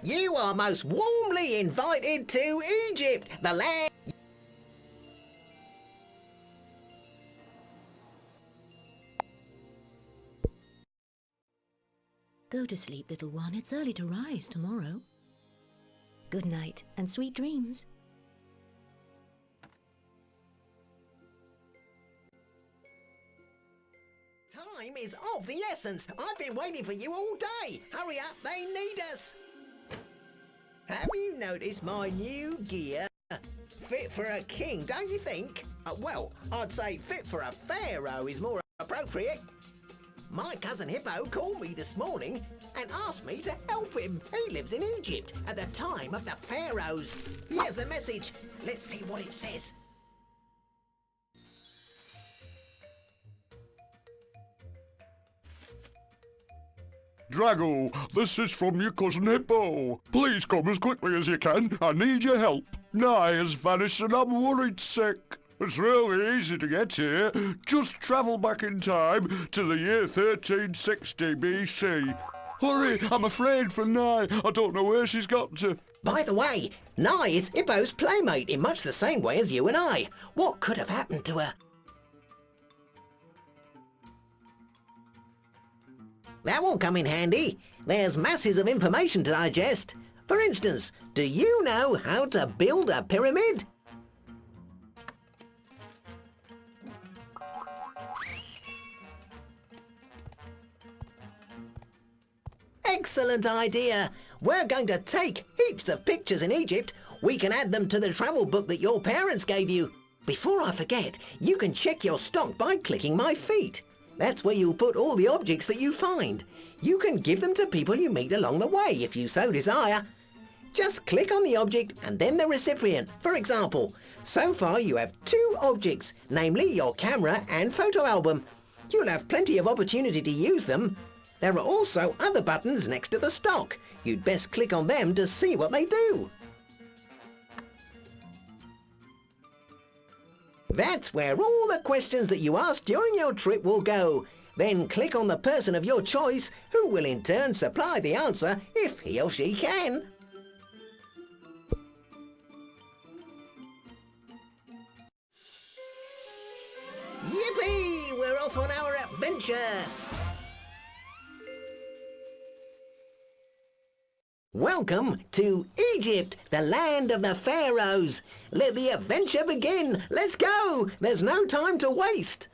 You are most warmly invited to Egypt, the land... Go to sleep, little one. It's early to rise tomorrow. Good night and sweet dreams. Time is of the essence. I've been waiting for you all day. Hurry up, they need us. Have you noticed my new gear? Fit for a king, don't you think? Well, I'd say fit for a pharaoh is more appropriate. My cousin Hippo called me this morning and asked me to help him. He lives in Egypt at the time of the pharaohs. Here's the message. Let's see what it says. Drago, this is from your cousin Hippo. Please come as quickly as you can. I need your help. Nye has vanished and I'm worried sick. It's really easy to get here. Just travel back in time to the year 1360 BC. Hurry, I'm afraid for Nye. I don't know where she's got to. By the way, Nye is Hippo's playmate in much the same way as you and I. What could have happened to her? That will come in handy. There's masses of information to digest. For instance, do you know how to build a pyramid? Excellent idea. We're going to take heaps of pictures in Egypt. We can add them to the travel book that your parents gave you. Before I forget, you can check your stock by clicking my feet. That's where you'll put all the objects that you find. You can give them to people you meet along the way if you so desire. Just click on the object and then the recipient. For example, so far you have 2 objects, namely your camera and photo album. You'll have plenty of opportunity to use them. There are also other buttons next to the stock. You'd best click on them to see what they do. That's where all the questions that you ask during your trip will go. Then click on the person of your choice, who will in turn supply the answer if he or she can. Yippee! We're off on our adventure! Welcome to Egypt, the land of the pharaohs. Let the adventure begin. Let's go. There's no time to waste.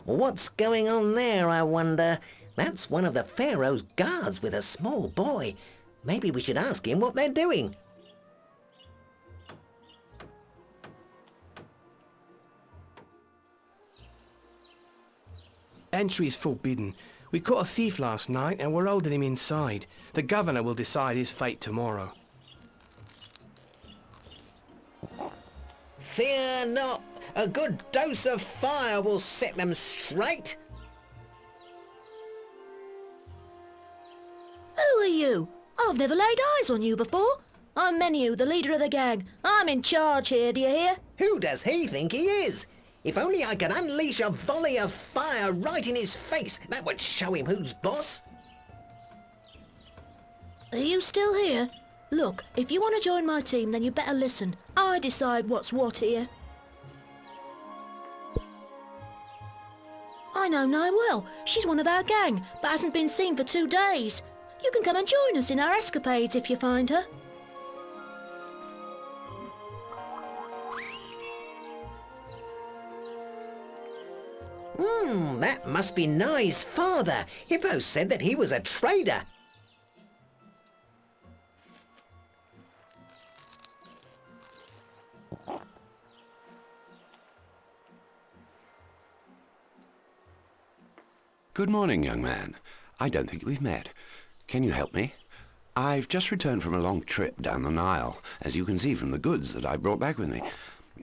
What's going on there, I wonder? That's one of the pharaoh's guards with a small boy. Maybe we should ask him what they're doing. Entry's forbidden. We caught a thief last night and we're holding him inside. The governor will decide his fate tomorrow. Fear not. A good dose of fire will set them straight. Who are you? I've never laid eyes on you before. I'm Menu, the leader of the gang. I'm in charge here, do you hear? Who does he think he is? If only I could unleash a volley of fire right in his face, that would show him who's boss. Are you still here? Look, if you want to join my team, then you better listen. I decide what's what here. I know Nye well. She's one of our gang, but hasn't been seen for 2 days. You can come and join us in our escapades if you find her. That must be Nye's father. Hippo said that he was a trader. Good morning, young man. I don't think we've met. Can you help me? I've just returned from a long trip down the Nile, as you can see from the goods that I brought back with me.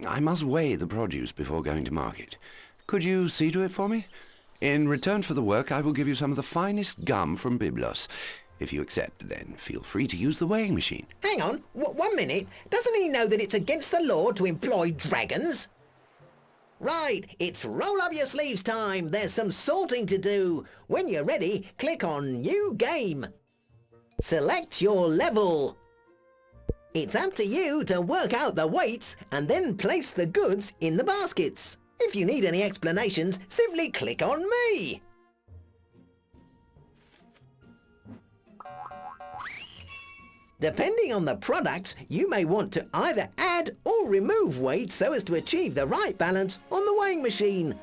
I must weigh the produce before going to market. Could you see to it for me? In return for the work, I will give you some of the finest gum from Byblos. If you accept, then feel free to use the weighing machine. Hang on, 1 minute. Doesn't he know that it's against the law to employ dragons? Right, it's roll up your sleeves time. There's some sorting to do. When you're ready, click on New Game. Select your level. It's up to you to work out the weights and then place the goods in the baskets. If you need any explanations, simply click on me. Depending on the product, you may want to either add or remove weight so as to achieve the right balance on the weighing machine.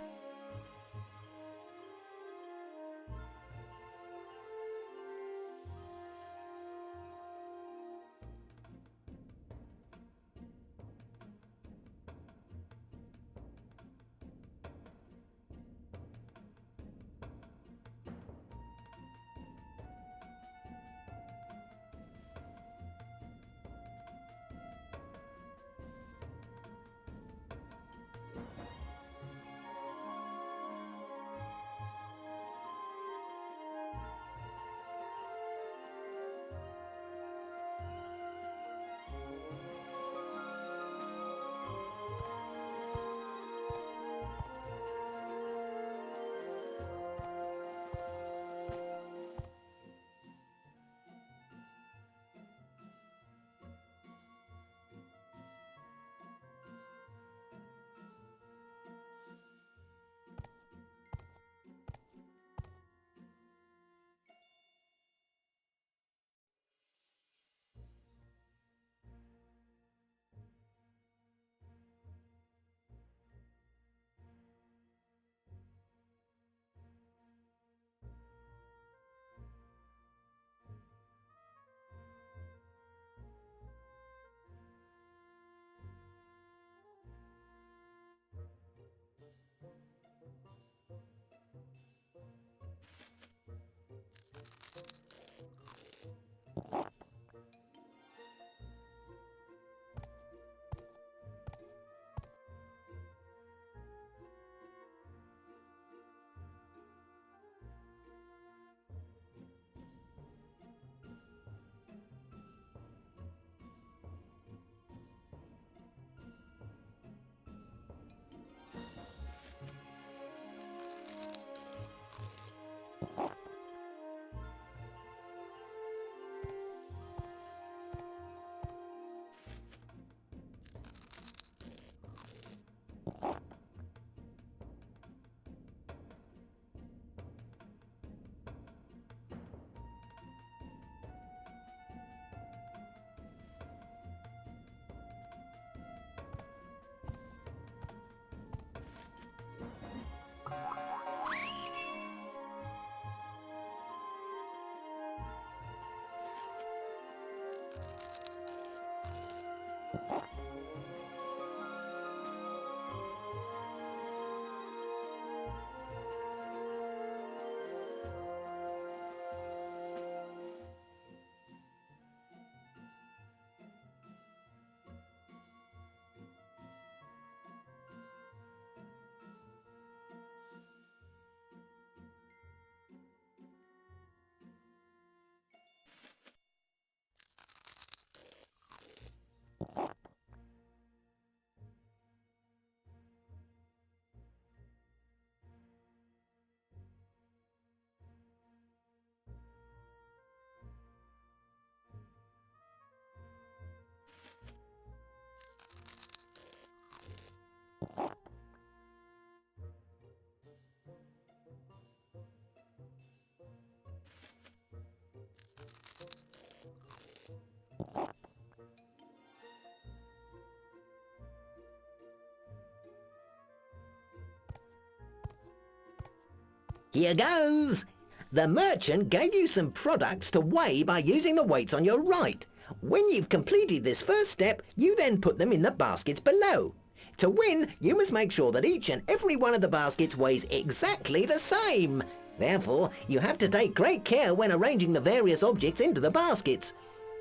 Here goes. The merchant gave you some products to weigh by using the weights on your right. When you've completed this first step, you then put them in the baskets below. To win, you must make sure that each and every one of the baskets weighs exactly the same. Therefore, you have to take great care when arranging the various objects into the baskets.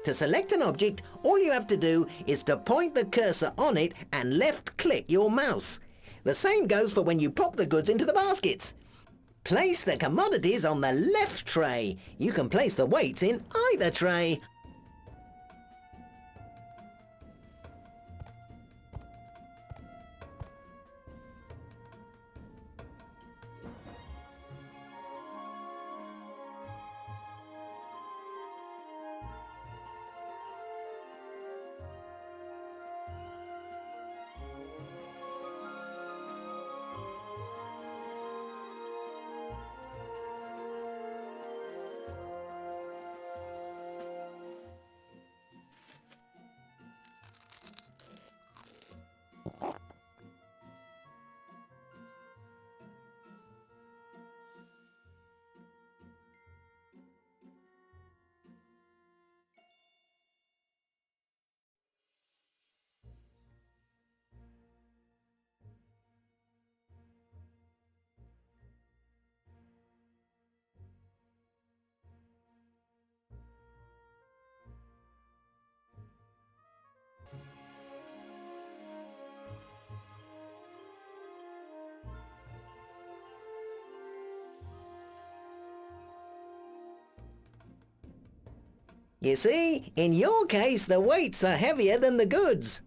To select an object, all you have to do is to point the cursor on it and left-click your mouse. The same goes for when you pop the goods into the baskets. Place the commodities on the left tray. You can place the weights in either tray. You see, in your case, the weights are heavier than the goods.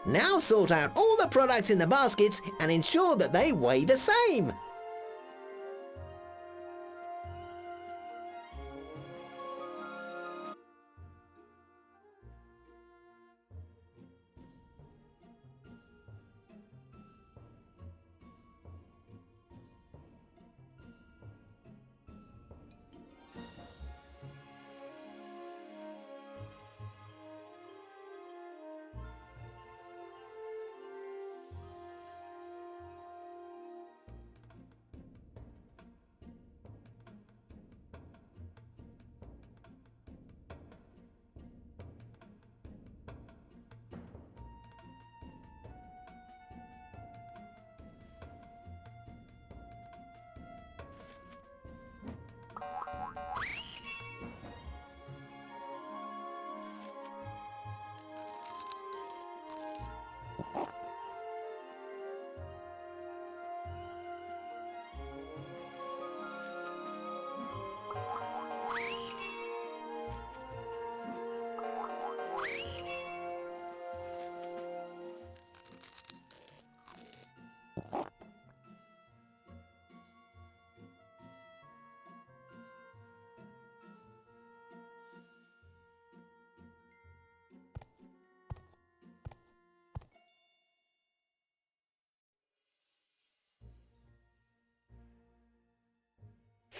Now sort out all the products in the baskets and ensure that they weigh the same.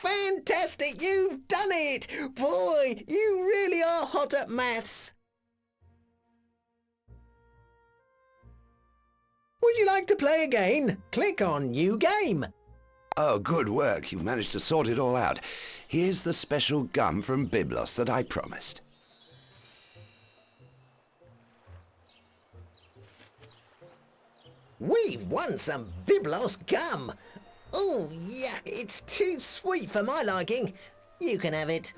Fantastic! You've done it! Boy, you really are hot at maths. Would you like to play again? Click on New Game. Oh, good work. You've managed to sort it all out. Here's the special gum from Biblos that I promised. We've won some Biblos gum. Oh, yuck, it's too sweet for my liking. You can have it.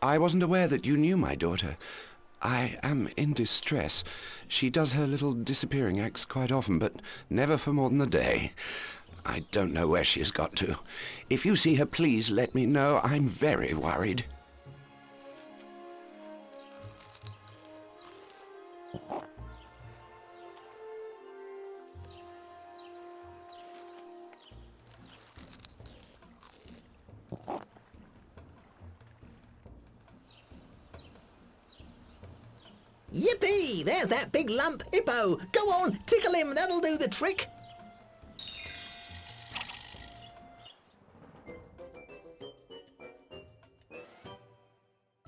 I wasn't aware that you knew my daughter. I am in distress. She does her little disappearing acts quite often, but never for more than a day. I don't know where she has got to. If you see her, please let me know. I'm very worried. Yippee! There's that big lump hippo. Go on, tickle him. That'll do the trick.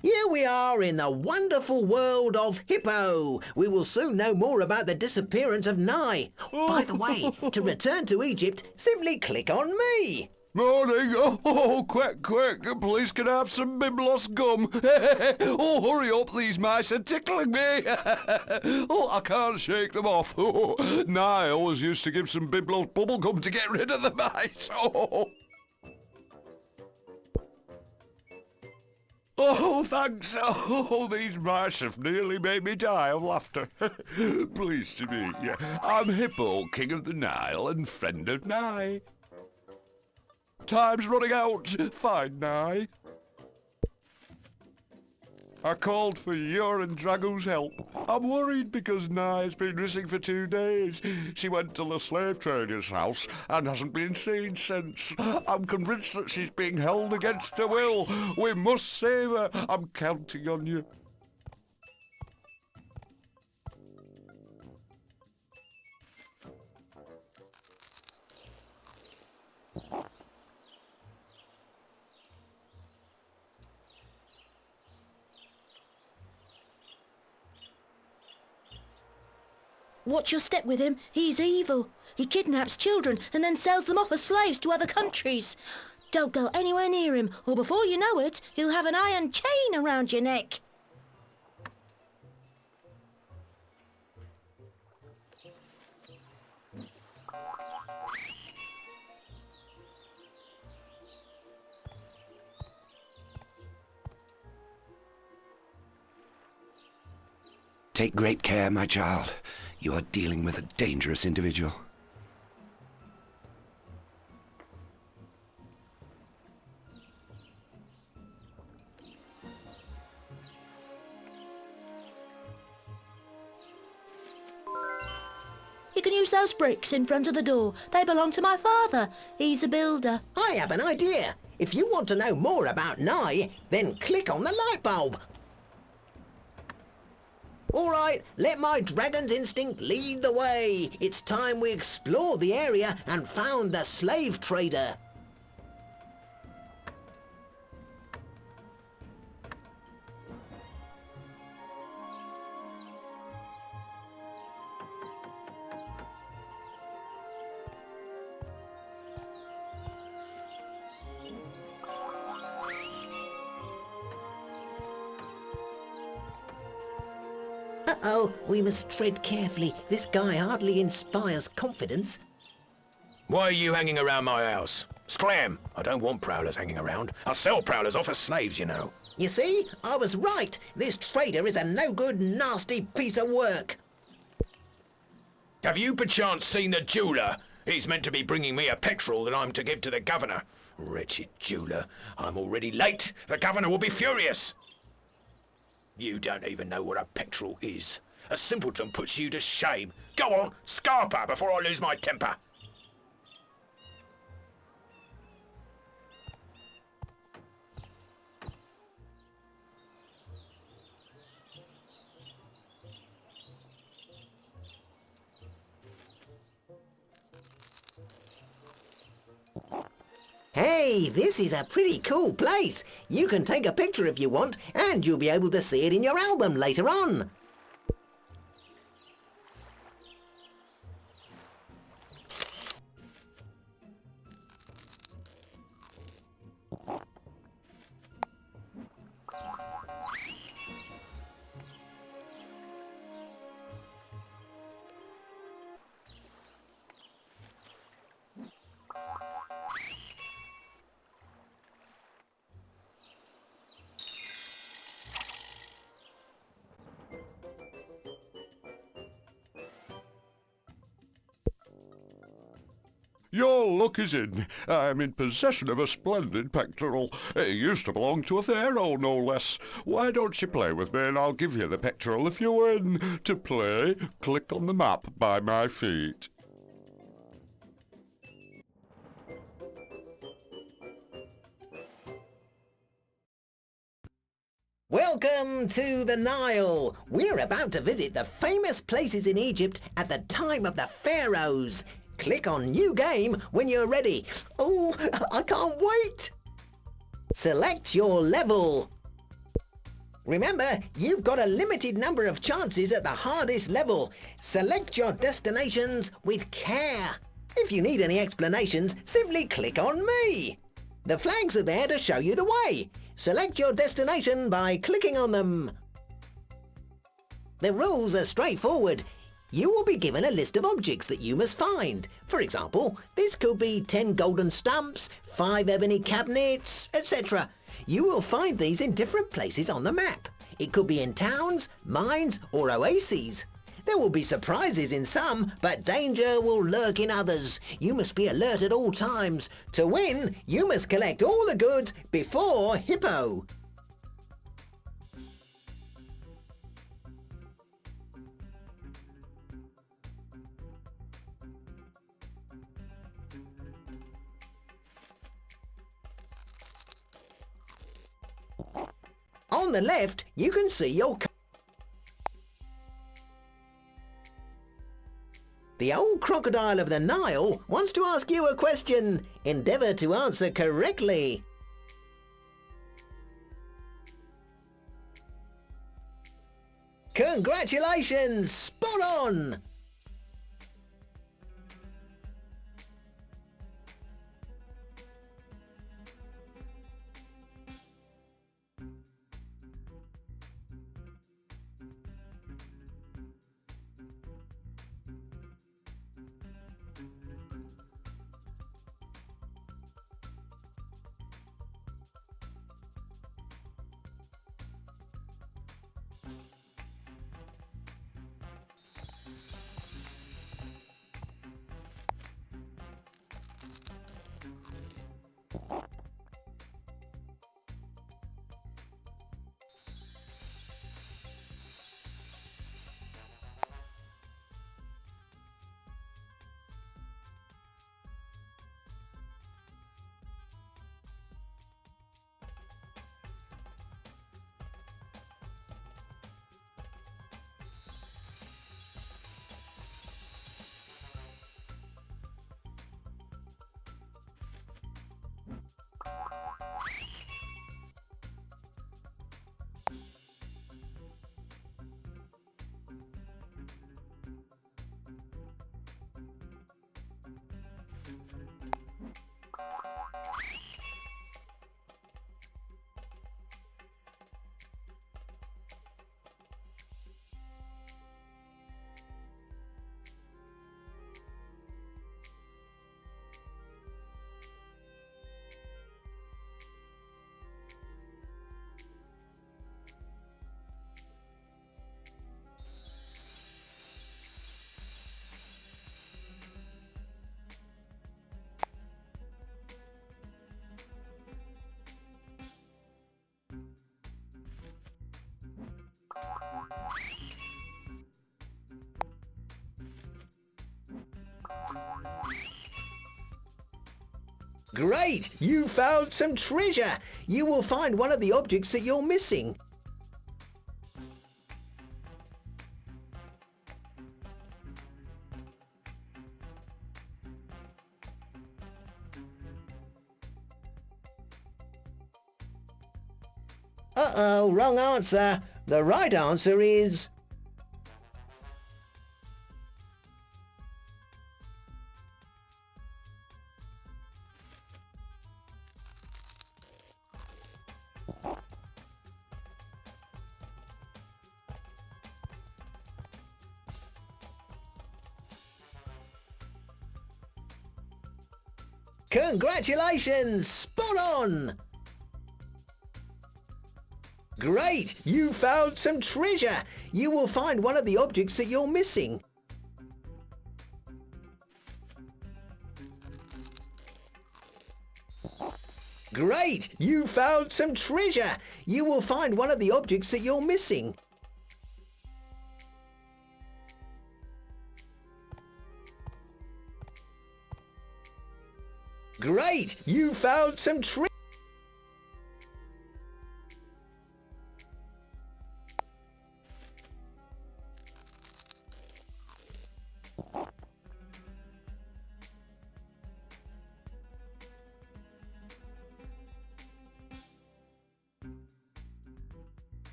Here we are in the wonderful world of Hippo. We will soon know more about the disappearance of Nye. By the way, to return to Egypt, simply click on me. Morning. Quick. Please can I have some Biblos gum? Hurry up. These mice are tickling me. I can't shake them off. Niall used to give some Biblos bubble gum to get rid of the mice. Thanks. These mice have nearly made me die of laughter. Pleased to meet you. I'm Hippo, King of the Nile and friend of Nye. Time's running out. Fine, Nye. I called for your and Drago's help. I'm worried because Nye's been missing for 2 days. She went to the slave trader's house and hasn't been seen since. I'm convinced that she's being held against her will. We must save her. I'm counting on you. Watch your step with him. He's evil. He kidnaps children and then sells them off as slaves to other countries. Don't go anywhere near him, or before you know it, he'll have an iron chain around your neck. Take great care, my child. You are dealing with a dangerous individual. You can use those bricks in front of the door. They belong to my father. He's a builder. I have an idea. If you want to know more about Nye, then click on the light bulb. All right, let my dragon's instinct lead the way. It's time we explored the area and found the slave trader. Uh-oh, we must tread carefully. This guy hardly inspires confidence. Why are you hanging around my house? Scram! I don't want prowlers hanging around. I sell prowlers off as slaves, you know. You see, I was right. This trader is a no-good, nasty piece of work. Have you perchance seen the jeweller? He's meant to be bringing me a petrol that I'm to give to the governor. Wretched jeweller. I'm already late. The governor will be furious. You don't even know what a petrol is. A simpleton puts you to shame. Go on, scarper before I lose my temper. Hey, this is a pretty cool place. You can take a picture if you want, and you'll be able to see it in your album later on. Your luck is in. I'm in possession of a splendid pectoral. It used to belong to a pharaoh, no less. Why don't you play with me and I'll give you the pectoral if you win. To play, click on the map by my feet. Welcome to the Nile. We're about to visit the famous places in Egypt at the time of the pharaohs. Click on New Game when you're ready. Oh, I can't wait. Select your level. Remember, you've got a limited number of chances at the hardest level. Select your destinations with care. If you need any explanations, simply click on me. The flags are there to show you the way. Select your destination by clicking on them. The rules are straightforward. You will be given a list of objects that you must find. For example, this could be 10 golden stumps, 5 ebony cabinets, etc. You will find these in different places on the map. It could be in towns, mines, or oases. There will be surprises in some, but danger will lurk in others. You must be alert at all times. To win, you must collect all the goods before Hippo. On the left, you can see your... The old crocodile of the Nile wants to ask you a question. Endeavour to answer correctly. Congratulations! Spot on! Great! You found some treasure! You will find one of the objects that you're missing. Uh-oh, wrong answer. The right answer is... Congratulations! Spot on! Great! You found some treasure! You will find one of the objects that you're missing. Great! You found some treasure! You will find one of the objects that you're missing. Great! You found some treasure!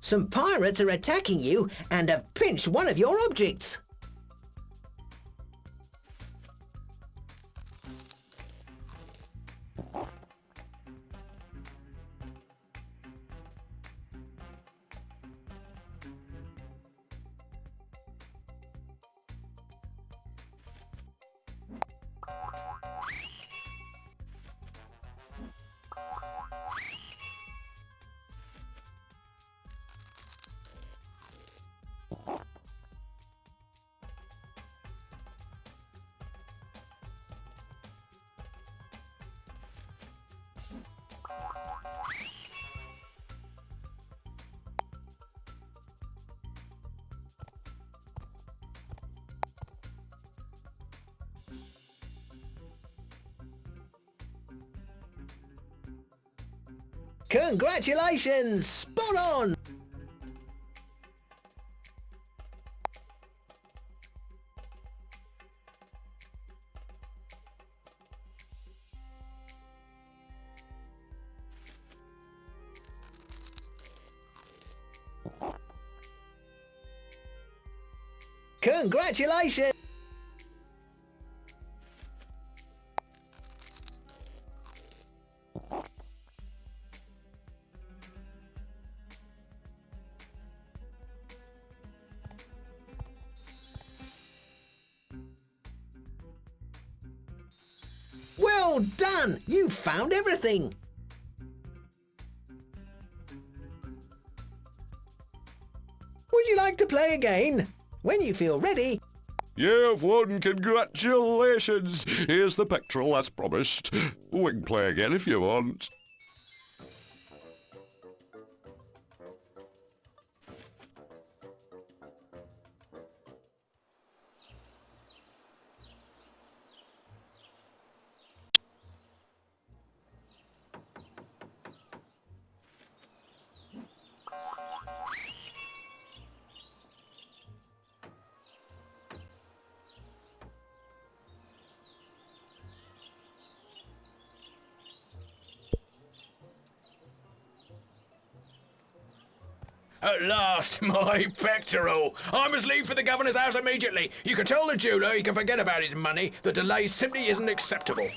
Some pirates are attacking you and have pinched one of your objects. Congratulations! Spot on! Congratulations! Well done! You found everything! Would you like to play again? When you feel ready. You've won, congratulations! Here's the pectoral as promised. We can play again if you want. At last, my pectoral! I must leave for the governor's house immediately. You can tell the jeweller he can forget about his money. The delay simply isn't acceptable.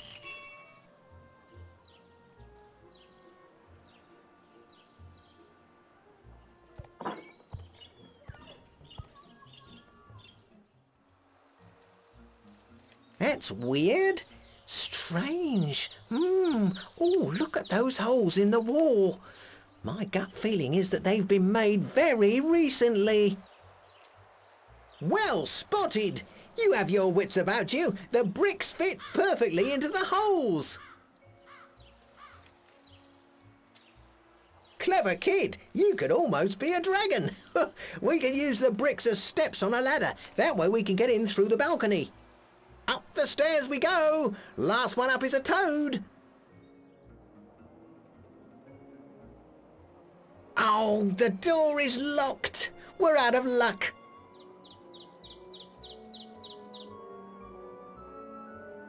That's weird. Strange. Oh, look at those holes in the wall. My gut feeling is that they've been made very recently. Well spotted! You have your wits about you. The bricks fit perfectly into the holes. Clever kid. You could almost be a dragon. We can use the bricks as steps on a ladder. That way we can get in through the balcony. Up the stairs we go. Last one up is a toad. Oh, the door is locked. We're out of luck.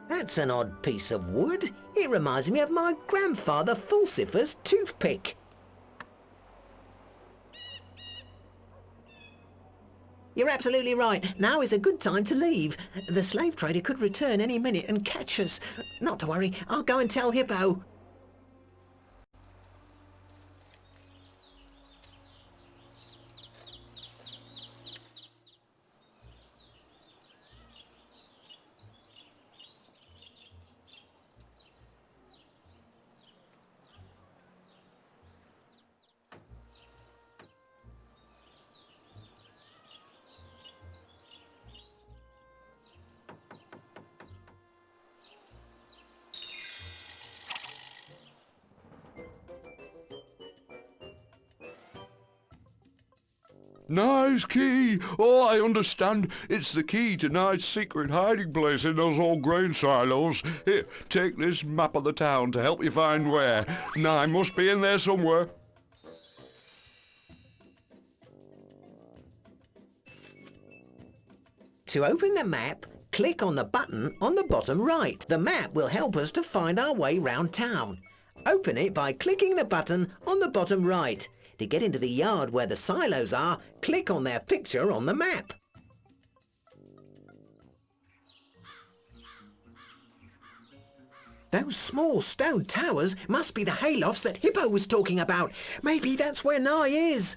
That's an odd piece of wood. It reminds me of my grandfather Falsifer's toothpick. You're absolutely right. Now is a good time to leave. The slave trader could return any minute and catch us. Not to worry, I'll go and tell Hippo. Nice key! Oh, I understand. It's the key to Nye's secret hiding place in those old grain silos. Here, take this map of the town to help you find where. Nye must be in there somewhere. To open the map, click on the button on the bottom right. The map will help us to find our way round town. Open it by clicking the button on the bottom right. To get into the yard where the silos are, click on their picture on the map. Those small stone towers must be the haylofts that Hippo was talking about. Maybe that's where Nye is.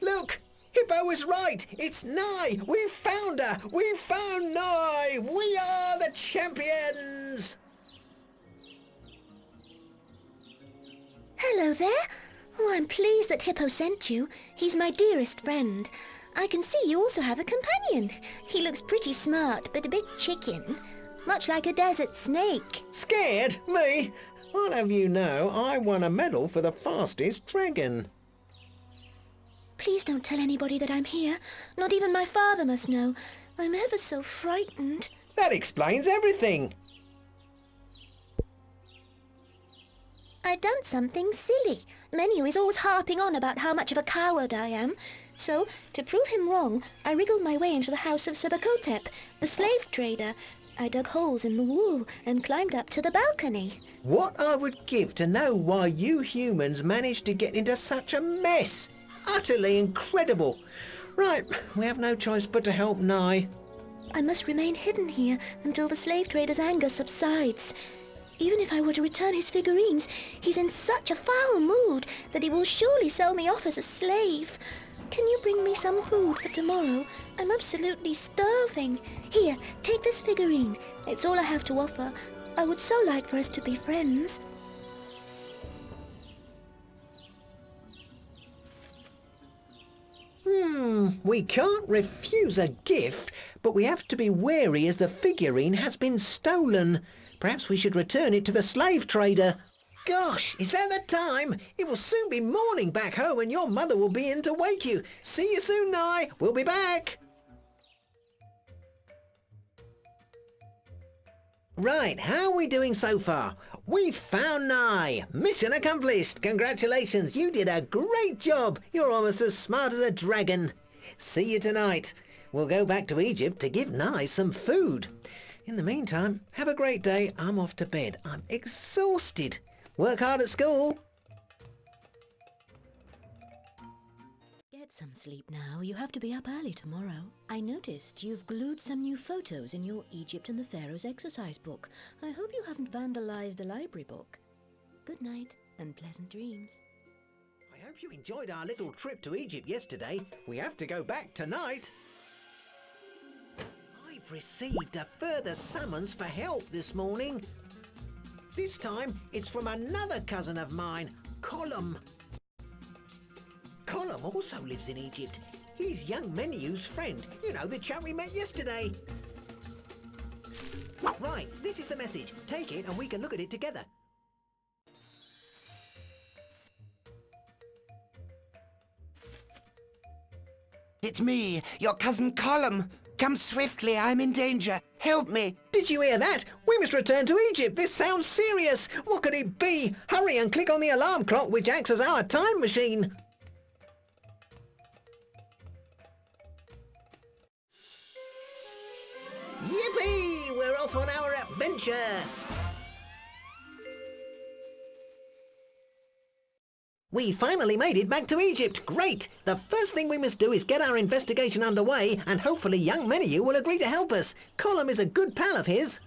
Look! Hippo was right! It's Nye! We've found her! We've found Nye! We are the champions! Hello there. Oh, I'm pleased that Hippo sent you. He's my dearest friend. I can see you also have a companion. He looks pretty smart, but a bit chicken. Much like a desert snake. Scared? Me? I'll have you know I won a medal for the fastest dragon. Please don't tell anybody that I'm here. Not even my father must know. I'm ever so frightened. That explains everything. I've done something silly. Menu is always harping on about how much of a coward I am. So, to prove him wrong, I wriggled my way into the house of Sebakotep, the slave trader. I dug holes in the wall and climbed up to the balcony. What I would give to know why you humans managed to get into such a mess. Utterly incredible. Right, we have no choice but to help Nye. I must remain hidden here until the slave trader's anger subsides. Even if I were to return his figurines, he's in such a foul mood that he will surely sell me off as a slave. Can you bring me some food for tomorrow? I'm absolutely starving. Here, take this figurine. It's all I have to offer. I would so like for us to be friends. We can't refuse a gift, but we have to be wary as the figurine has been stolen. Perhaps we should return it to the slave trader. Gosh, is that the time? It will soon be morning back home and your mother will be in to wake you. See you soon, Nye. We'll be back. Right, how are we doing so far? We've found Nye. Mission accomplished. Congratulations, you did a great job. You're almost as smart as a dragon. See you tonight. We'll go back to Egypt to give Nye some food. In the meantime, have a great day. I'm off to bed. I'm exhausted. Work hard at school. Get some sleep now. You have to be up early tomorrow. I noticed you've glued some new photos in your Egypt and the Pharaoh's exercise book. I hope you haven't vandalized the library book. Good night and pleasant dreams. I hope you enjoyed our little trip to Egypt yesterday. We have to go back tonight. I've received a further summons for help this morning. This time it's from another cousin of mine, Colum. Colum also lives in Egypt. He's young Menu's friend. You know, the chap we met yesterday. Right, this is the message. Take it and we can look at it together. It's me, your cousin Colum. Come swiftly, I'm in danger. Help me. Did you hear that? We must return to Egypt. This sounds serious. What could it be? Hurry and click on the alarm clock which acts as our time machine. Yippee! We're off on our adventure. We finally made it back to Egypt. Great! The first thing we must do is get our investigation underway and hopefully young Menu will agree to help us. Colum is a good pal of his.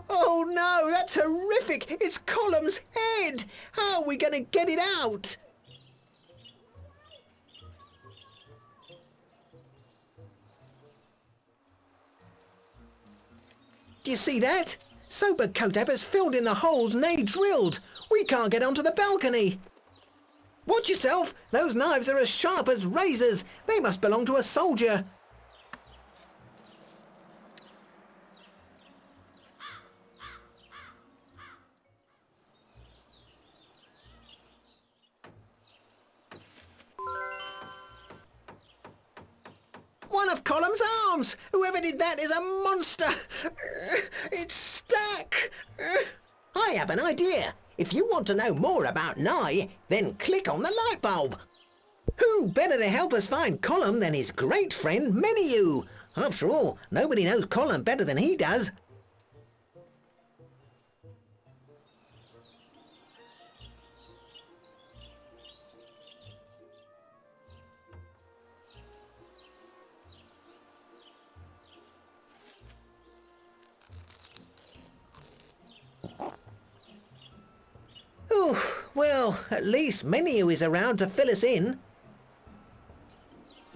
Oh no, that's horrific! It's Colum's head! How are we going to get it out? Do you see that? Sebakotep has filled in the holes Ney drilled. We can't get onto the balcony. Watch yourself! Those knives are as sharp as razors. They must belong to a soldier. One of Colum's arms! Whoever did that is a monster! It's stuck! I have an idea. If you want to know more about Nye, then click on the light bulb. Who better to help us find Colum than his great friend Meneu? After all, nobody knows Colum better than he does. Well, at least Meneu is around to fill us in.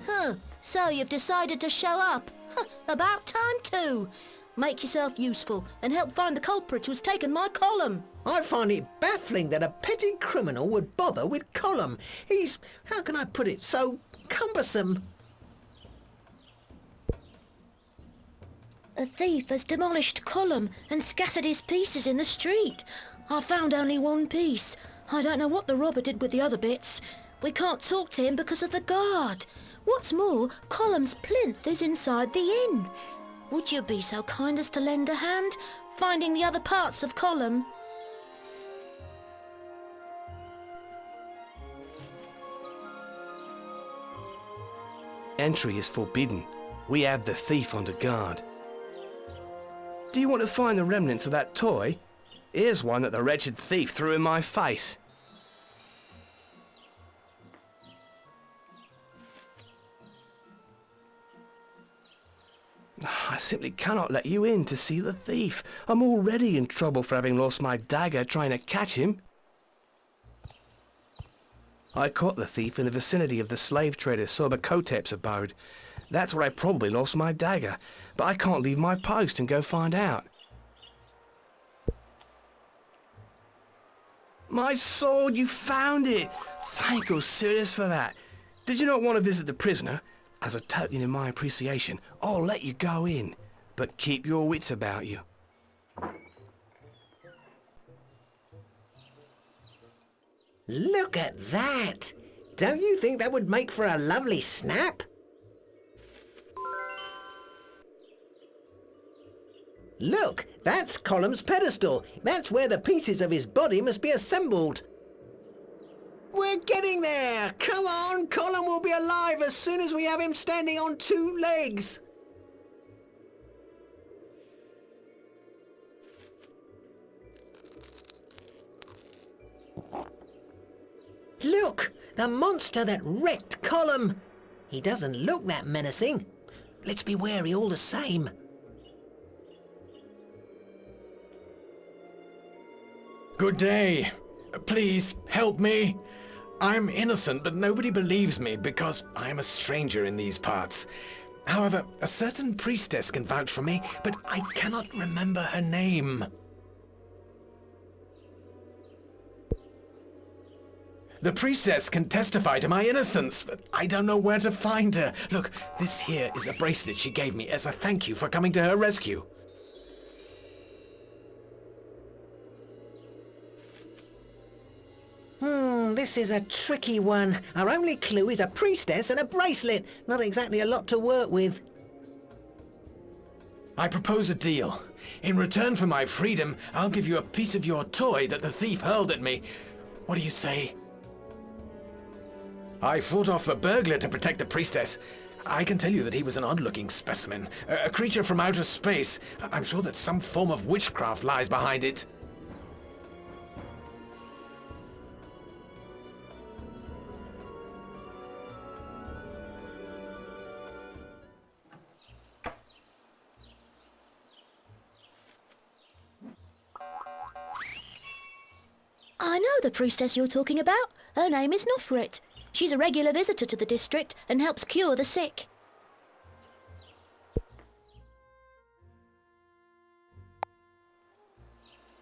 Huh, so you've decided to show up. Huh, about time too. Make yourself useful and help find the culprit who's taken my column. I find it baffling that a petty criminal would bother with Colum. He's, how can I put it, so cumbersome. A thief has demolished Colum and scattered his pieces in the street. I found only one piece. I don't know what the robber did with the other bits. We can't talk to him because of the guard. What's more, Colum's plinth is inside the inn. Would you be so kind as to lend a hand, finding the other parts of Colum? Entry is forbidden. We have the thief under guard. Do you want to find the remnants of that toy? Here's one that the wretched thief threw in my face. I simply cannot let you in to see the thief. I'm already in trouble for having lost my dagger trying to catch him. I caught the thief in the vicinity of the slave trader Soberkotep's abode. That's where I probably lost my dagger, but I can't leave my post and go find out. My sword, you found it! Thank Osiris for that. Did you not want to visit the prisoner? As a token of my appreciation, I'll let you go in, but keep your wits about you. Look at that! Don't you think that would make for a lovely snap? Look, that's Colum's pedestal. That's where the pieces of his body must be assembled. We're getting there! Come on, Colum will be alive as soon as we have him standing on two legs. Look! The monster that wrecked Colum! He doesn't look that menacing. Let's be wary all the same. Good day. Please, help me. I'm innocent, but nobody believes me because I am a stranger in these parts. However, a certain priestess can vouch for me, but I cannot remember her name. The priestess can testify to my innocence, but I don't know where to find her. Look, this here is a bracelet she gave me as a thank you for coming to her rescue. This is a tricky one. Our only clue is a priestess and a bracelet. Not exactly a lot to work with. I propose a deal. In return for my freedom, I'll give you a piece of your toy that the thief hurled at me. What do you say? I fought off a burglar to protect the priestess. I can tell you that he was an odd-looking specimen, a creature from outer space. I'm sure that some form of witchcraft lies behind it. I know the priestess you're talking about. Her name is Nofrit. She's a regular visitor to the district and helps cure the sick.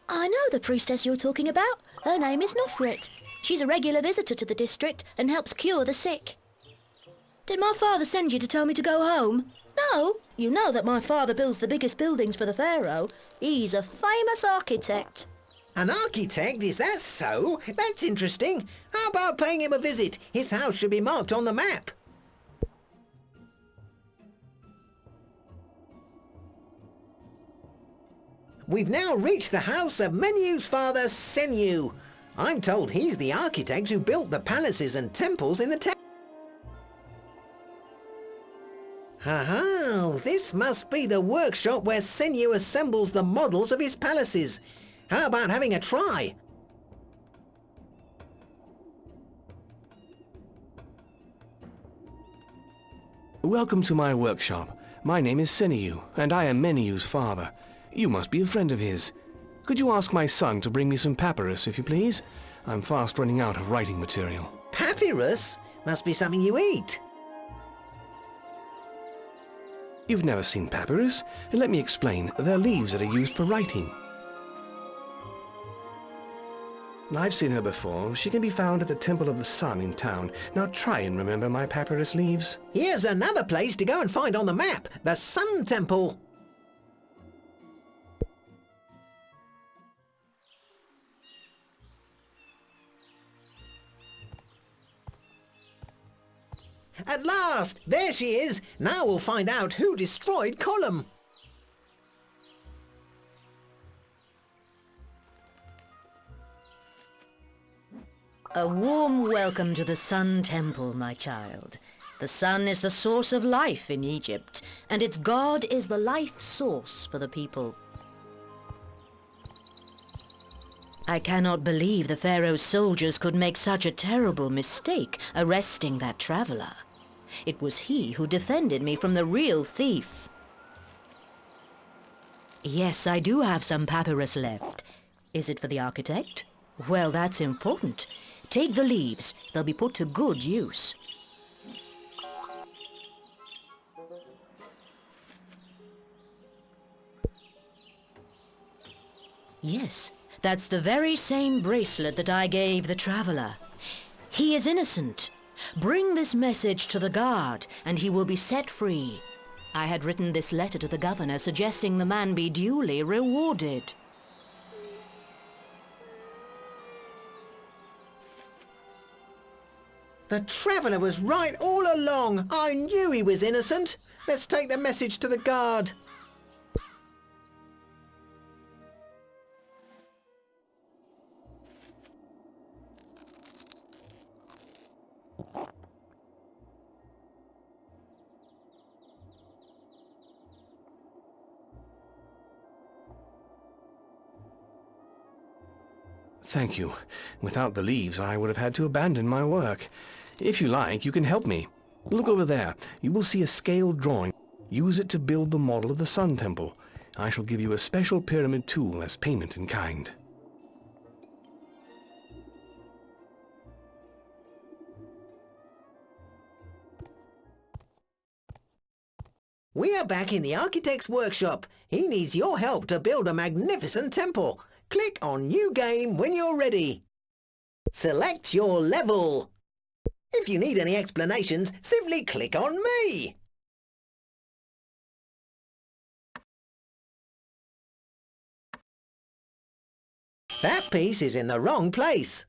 I know the priestess you're talking about. Her name is Nofrit. She's a regular visitor to the district and helps cure the sick. Did my father send you to tell me to go home? No, you know that my father builds the biggest buildings for the Pharaoh. He's a famous architect. An architect, is that so? That's interesting. How about paying him a visit? His house should be marked on the map. We've now reached the house of Menu's father, Senu. I'm told he's the architect who built the palaces and temples in the town. Ha-ha, this must be the workshop where Senu assembles the models of his palaces. How about having a try? Welcome to my workshop. My name is Seniu, and I am Menu's father. You must be a friend of his. Could you ask my son to bring me some papyrus, if you please? I'm fast running out of writing material. Papyrus? Must be something you eat. You've never seen papyrus? Let me explain. They're leaves that are used for writing. I've seen her before. She can be found at the Temple of the Sun in town. Now try and remember my papyrus leaves. Here's another place to go and find on the map, the Sun Temple. At last! There she is! Now we'll find out who destroyed Column. A warm welcome to the Sun Temple, my child. The sun is the source of life in Egypt, and its god is the life source for the people. I cannot believe the Pharaoh's soldiers could make such a terrible mistake arresting that traveler. It was he who defended me from the real thief. Yes, I do have some papyrus left. Is it for the architect? Well, that's important. Take the leaves. They'll be put to good use. Yes, that's the very same bracelet that I gave the traveler. He is innocent. Bring this message to the guard, and he will be set free. I had written this letter to the governor suggesting the man be duly rewarded. The traveller was right all along. I knew he was innocent. Let's take the message to the guard. Thank you. Without the leaves, I would have had to abandon my work. If you like, you can help me. Look over there. You will see a scaled drawing. Use it to build the model of the Sun Temple. I shall give you a special pyramid tool as payment in kind. We are back in the architect's workshop. He needs your help to build a magnificent temple. Click on New Game when you're ready. Select your level. If you need any explanations, simply click on me. That piece is in the wrong place.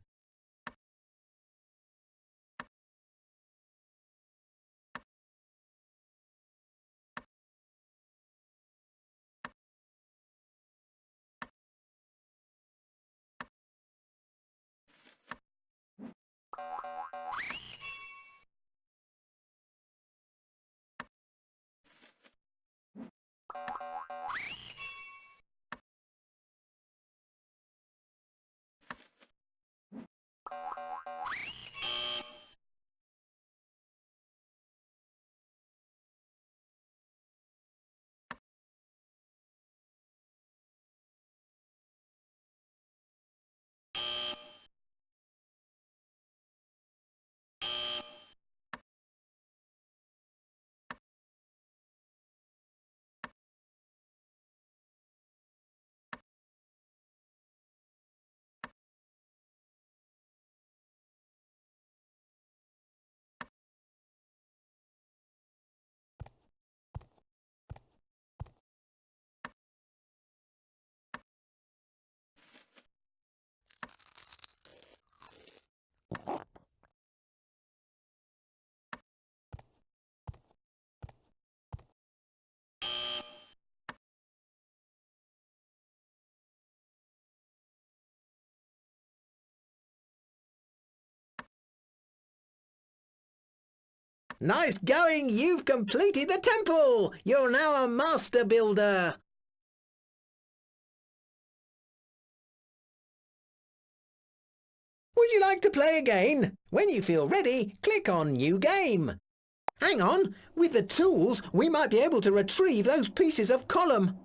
Nice going! You've completed the temple! You're now a master builder! Would you like to play again? When you feel ready, click on New Game. Hang on, with the tools, we might be able to retrieve those pieces of column.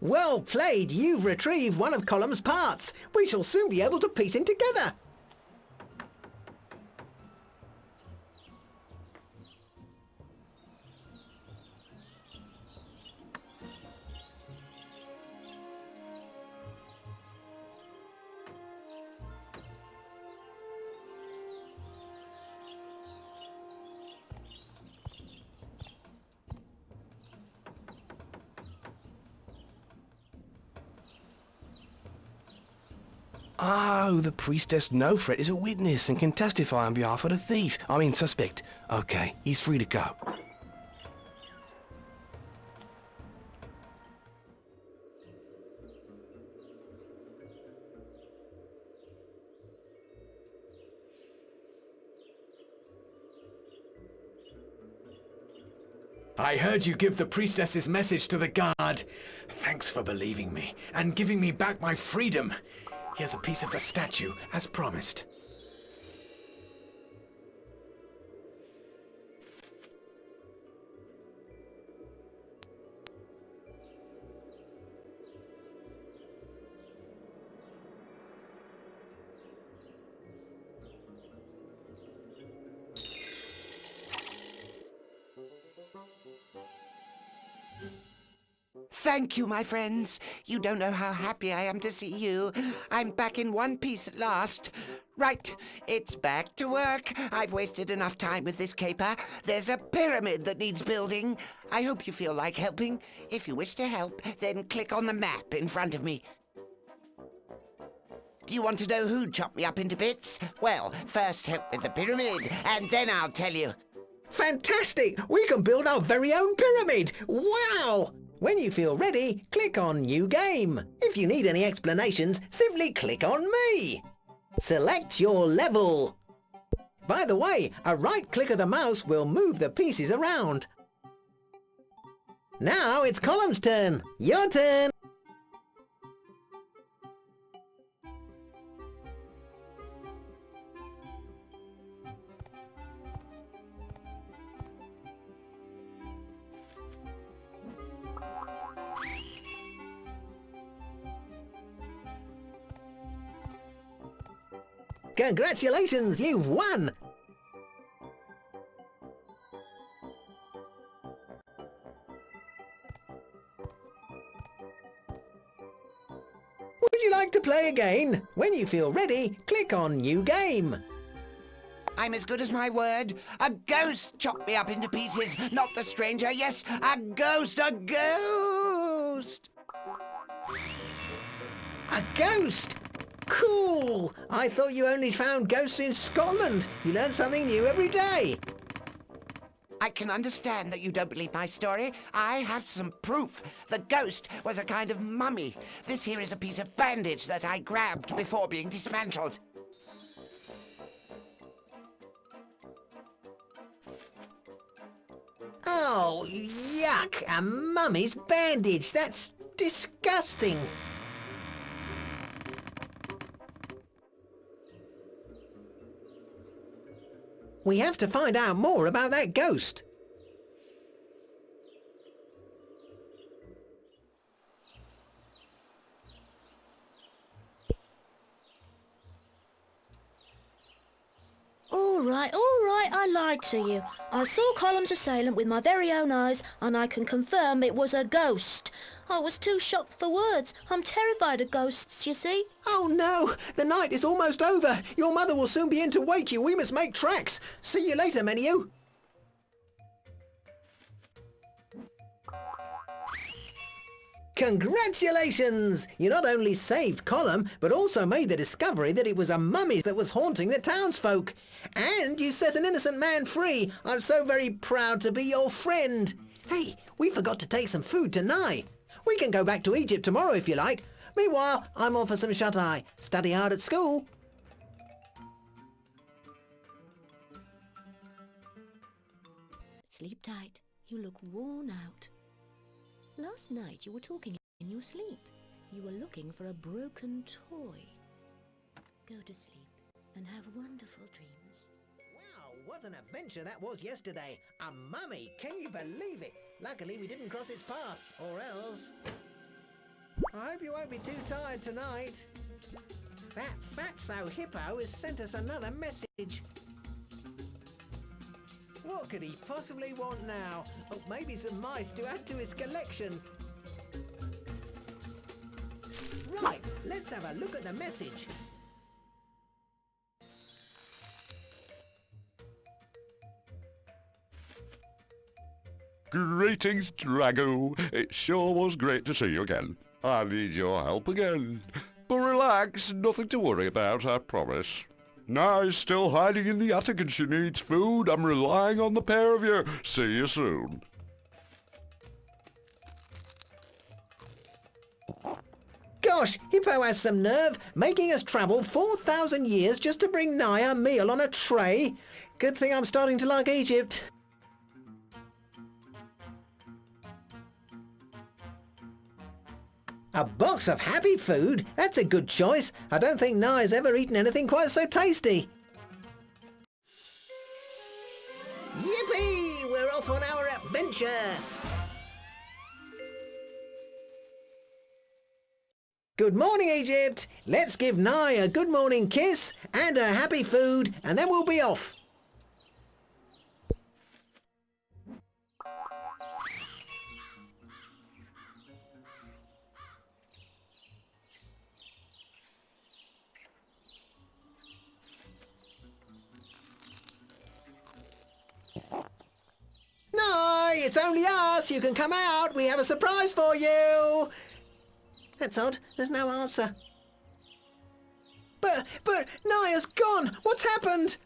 Well played! You've retrieved one of Column's parts. We shall soon be able to piece him together. Oh, the priestess Nofret is a witness and can testify on behalf of the thief. Suspect. Okay, he's free to go. I heard you give the priestess's message to the guard. Thanks for believing me and giving me back my freedom. Here's a piece of the statue, as promised. Thank you, my friends. You don't know how happy I am to see you. I'm back in one piece at last. Right, it's back to work. I've wasted enough time with this caper. There's a pyramid that needs building. I hope you feel like helping. If you wish to help, then click on the map in front of me. Do you want to know who chopped me up into bits? Well, first help with the pyramid, and then I'll tell you. Fantastic! We can build our very own pyramid! Wow! When you feel ready, click on New Game. If you need any explanations, simply click on me. Select your level. By the way, a right click of the mouse will move the pieces around. Now it's Column's turn. Your turn. Congratulations, you've won! Would you like to play again? When you feel ready, click on New Game. I'm as good as my word. A ghost chopped me up into pieces, not the stranger. Yes, a ghost, a ghost! A ghost? Cool! I thought you only found ghosts in Scotland. You learn something new every day. I can understand that you don't believe my story. I have some proof. The ghost was a kind of mummy. This here is a piece of bandage that I grabbed before being dismantled. Oh, yuck! A mummy's bandage. That's disgusting. We have to find out more about that ghost. Oh, All right, I lied to you. I saw Column's assailant with my very own eyes, and I can confirm it was a ghost. I was too shocked for words. I'm terrified of ghosts, you see. Oh no, the night is almost over. Your mother will soon be in to wake you. We must make tracks. See you later, Menu. Congratulations! You not only saved Column, but also made the discovery that it was a mummy that was haunting the townsfolk. And you set an innocent man free. I'm so very proud to be your friend. Hey, we forgot to take some food to Nye. We can go back to Egypt tomorrow if you like. Meanwhile, I'm off for some shut-eye. Study hard at school. Sleep tight. You look worn out. Last night you were talking in your sleep. You were looking for a broken toy. Go to sleep and have wonderful dreams. Wow, what an adventure that was yesterday. A mummy, can you believe it? Luckily we didn't cross its path, or else... I hope you won't be too tired tonight. That fatso hippo has sent us another message. What could he possibly want now? Oh, maybe some mice to add to his collection. Right, let's have a look at the message. Greetings, Drago. It sure was great to see you again. I need your help again. But relax, nothing to worry about, I promise. Nye's still hiding in the attic and she needs food. I'm relying on the pair of you. See you soon. Gosh, Hippo has some nerve, making us travel 4,000 years just to bring Nye a meal on a tray. Good thing I'm starting to like Egypt. A box of happy food? That's a good choice. I don't think Nye's ever eaten anything quite so tasty. Yippee! We're off on our adventure! Good morning, Egypt! Let's give Nye a good morning kiss and a happy food, and then we'll be off. Nye, it's only us. You can come out. We have a surprise for you. That's odd. There's no answer. But Nye has gone. What's happened?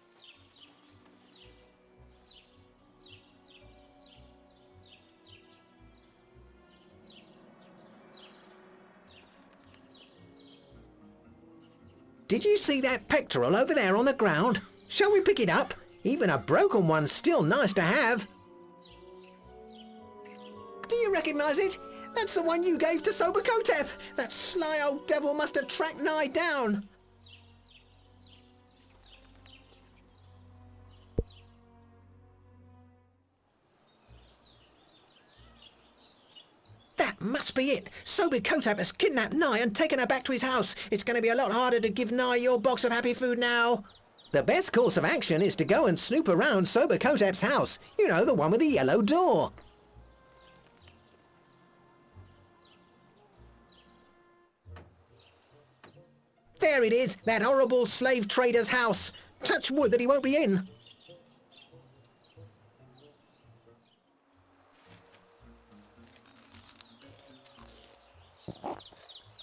Did you see that pectoral over there on the ground? Shall we pick it up? Even a broken one's still nice to have. Do you recognise it? That's the one you gave to Sobakotep. That sly old devil must have tracked Nye down. That must be it. Sobakotep has kidnapped Nye and taken her back to his house. It's going to be a lot harder to give Nye your box of happy food now. The best course of action is to go and snoop around Sobakotep's house. You know, the one with the yellow door. There it is, that horrible slave trader's house. Touch wood that he won't be in.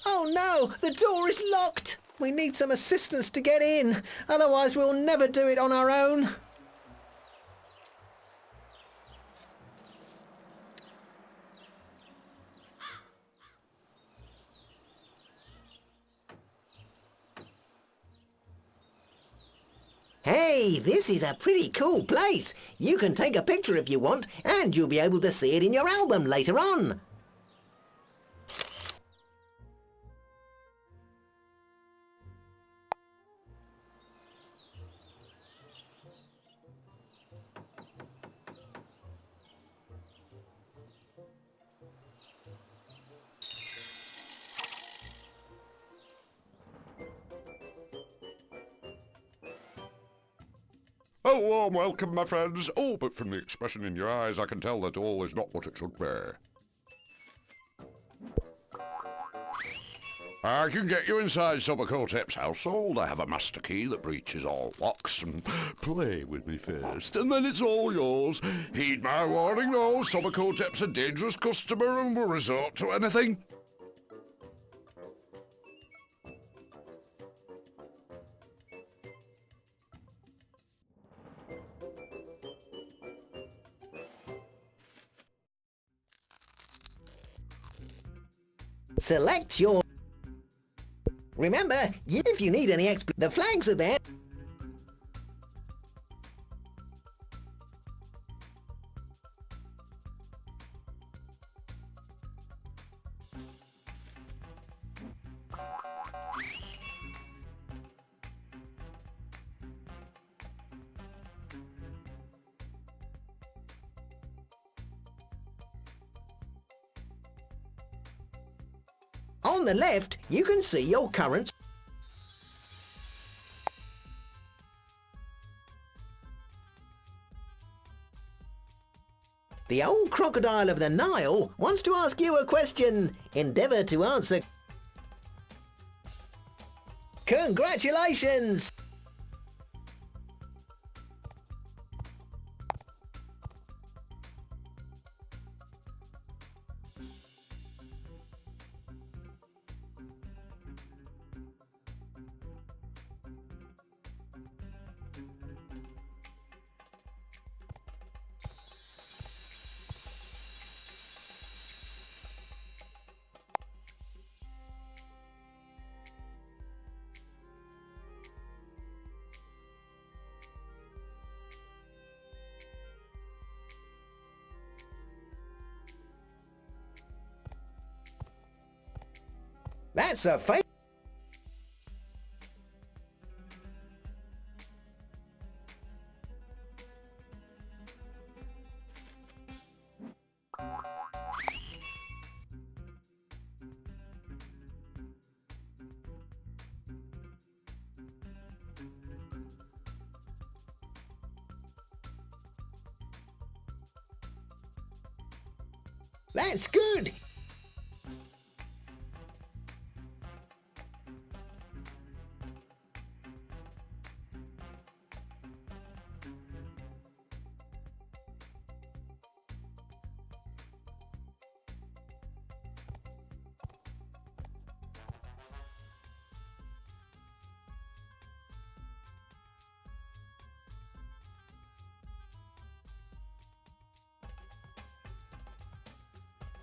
Oh no, the door is locked. We need some assistance to get in, otherwise we'll never do it on our own. Hey, this is a pretty cool place. You can take a picture if you want, and you'll be able to see it in your album later on. A warm welcome, my friends. Oh, but from the expression in your eyes, I can tell that all is not what it should be. I can get you inside Subacotep's household. I have a master key that breaches all locks. Play with me first, and then it's all yours. Heed my warning, though. Subacotep's a dangerous customer and will resort to anything. Select your... Remember, if you need any the flags are there. On the left, you can see your current... The old crocodile of the Nile wants to ask you a question. Endeavour to answer. Congratulations! That's a fake. That's good.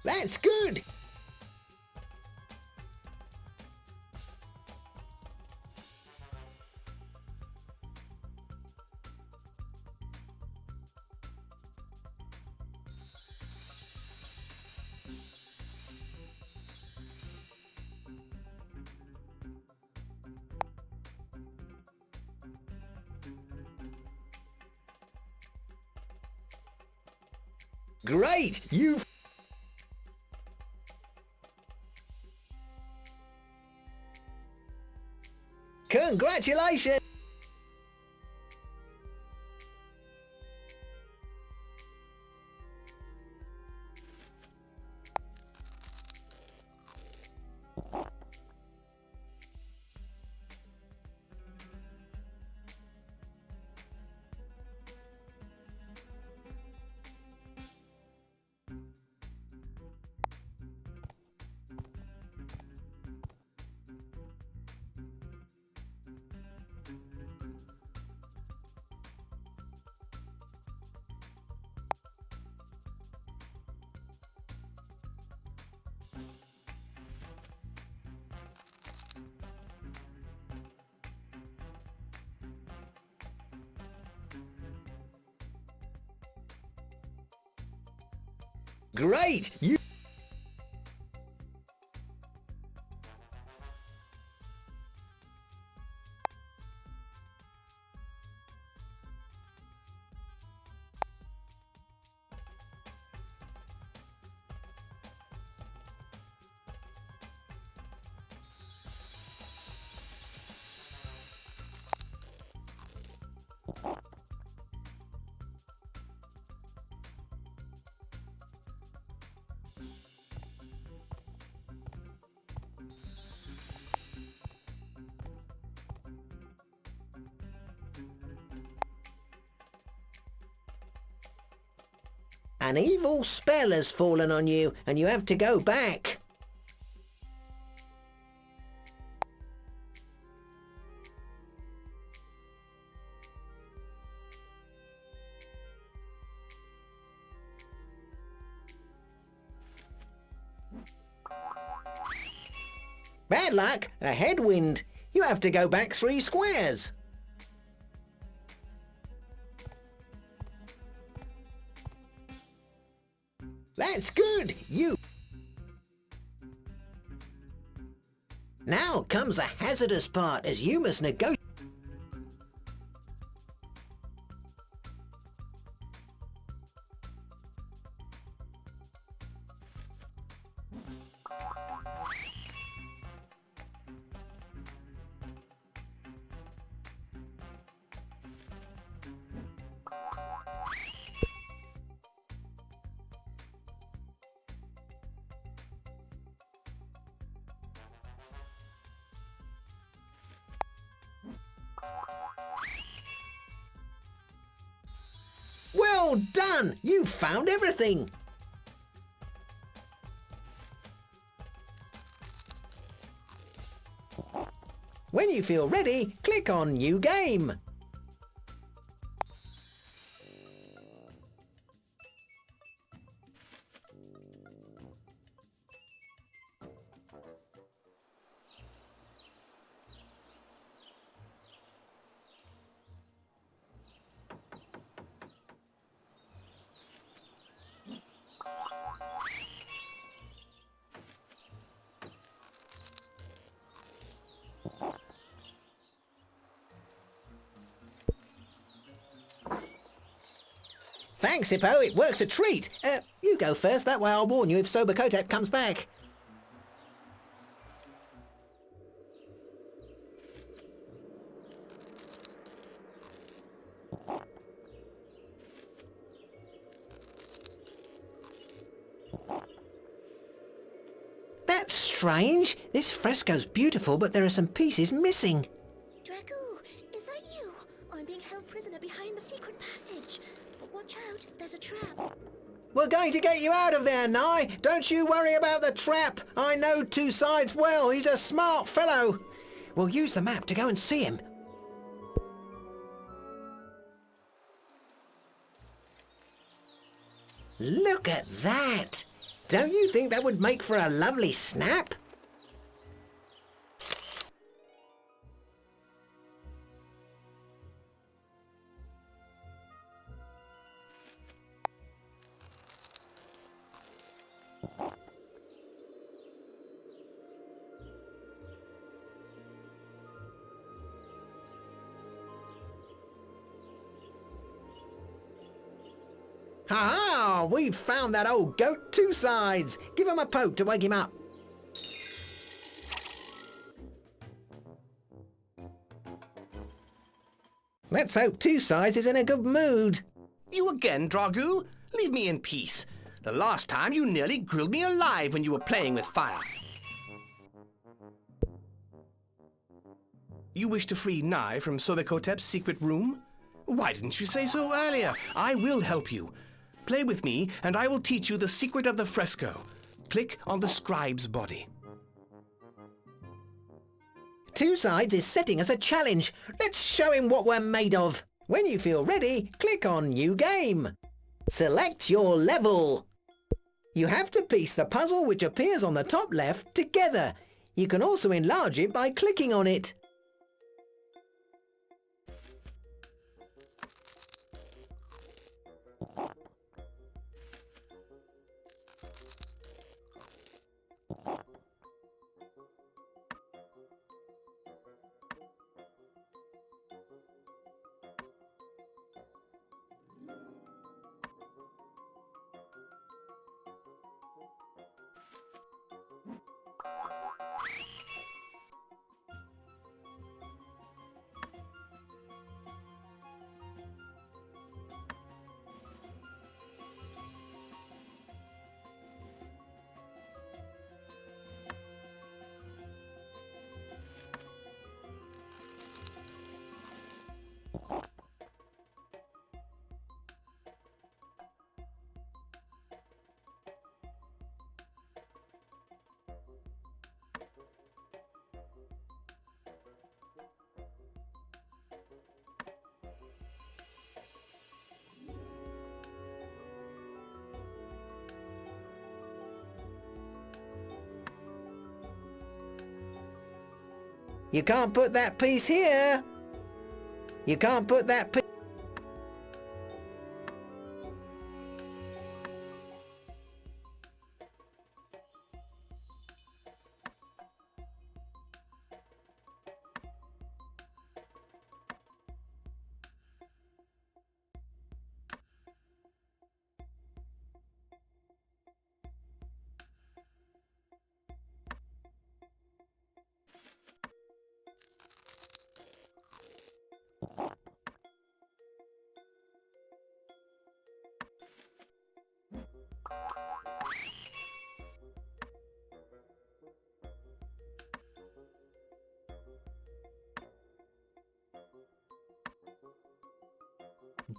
That's good. Great! You... Congratulations! Great! You... An evil spell has fallen on you, and you have to go back. Bad luck, a headwind. You have to go back 3 squares. That's good, you... Now comes the hazardous part, as you must negotiate. Well done! You found everything! When you feel ready, click on New Game. Thanks, Hippo. It works a treat. You go first. That way I'll warn you if Sobakotep comes back. That's strange. This fresco's beautiful, but there are some pieces missing. Dragu, is that you? I'm being held prisoner behind the secret passage. But watch out, there's a trap. We're going to get you out of there, Nye. Don't you worry about the trap. I know Two Sides well. He's a smart fellow. We'll use the map to go and see him. Look at that. Don't you think that would make for a lovely snap? Ha-ha! We've found that old goat Two Sides. Give him a poke to wake him up. Let's hope Two Sides is in a good mood. You again, Dragu? Leave me in peace. The last time you nearly grilled me alive when you were playing with fire. You wish to free Nye from Sobekotep's secret room? Why didn't you say so earlier? I will help you. Play with me, and I will teach you the secret of the fresco. Click on the scribe's body. Two Sides is setting us a challenge. Let's show him what we're made of. When you feel ready, click on New Game. Select your level. You have to piece the puzzle which appears on the top left together. You can also enlarge it by clicking on it. You can't put that piece here. You can't put that piece...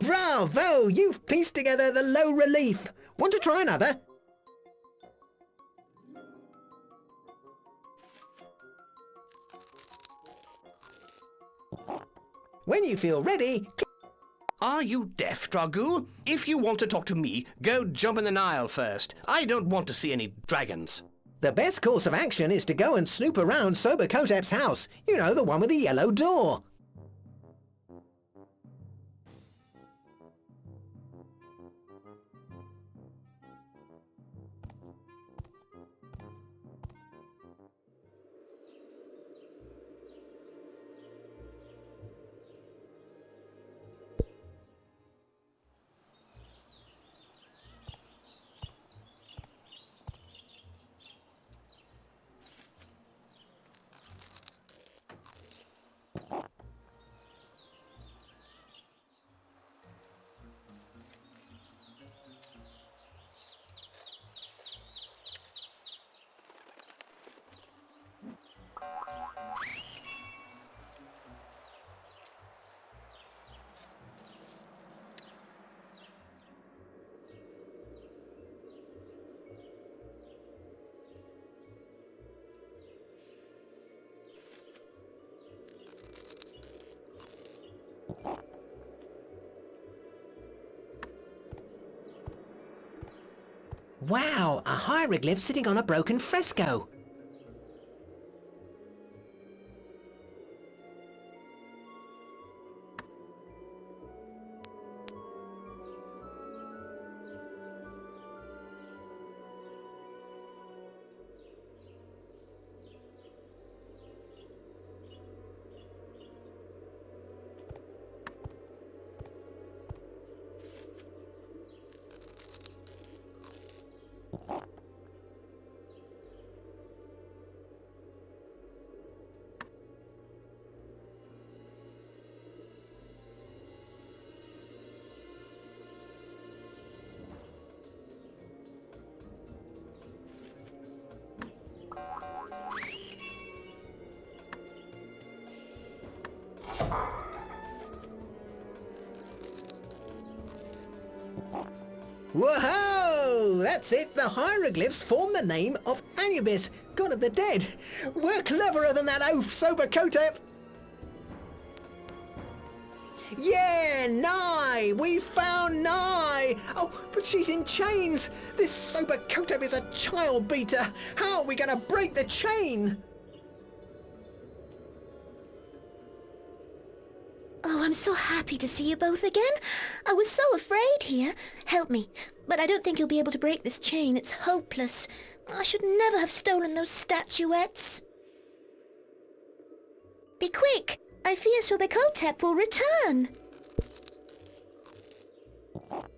Bravo! You've pieced together the low relief. Want to try another? When you feel ready... Are you deaf, Dragoo? If you want to talk to me, go jump in the Nile first. I don't want to see any dragons. The best course of action is to go and snoop around Sobakotep's house. You know, the one with the yellow door. Wow, a hieroglyph sitting on a broken fresco. Whoa! That's it! The hieroglyphs form the name of Anubis, god of the dead. We're cleverer than that oaf, Sobakotep! Yeah, Nye! We found Nye! Oh, but she's in chains! This Sobakotep is a child beater! How are we gonna break the chain? Oh, I'm so happy to see you both again. I was so afraid here. Help me. But I don't think you'll be able to break this chain. It's hopeless. I should never have stolen those statuettes. Be quick! I fear Sobakotep will return.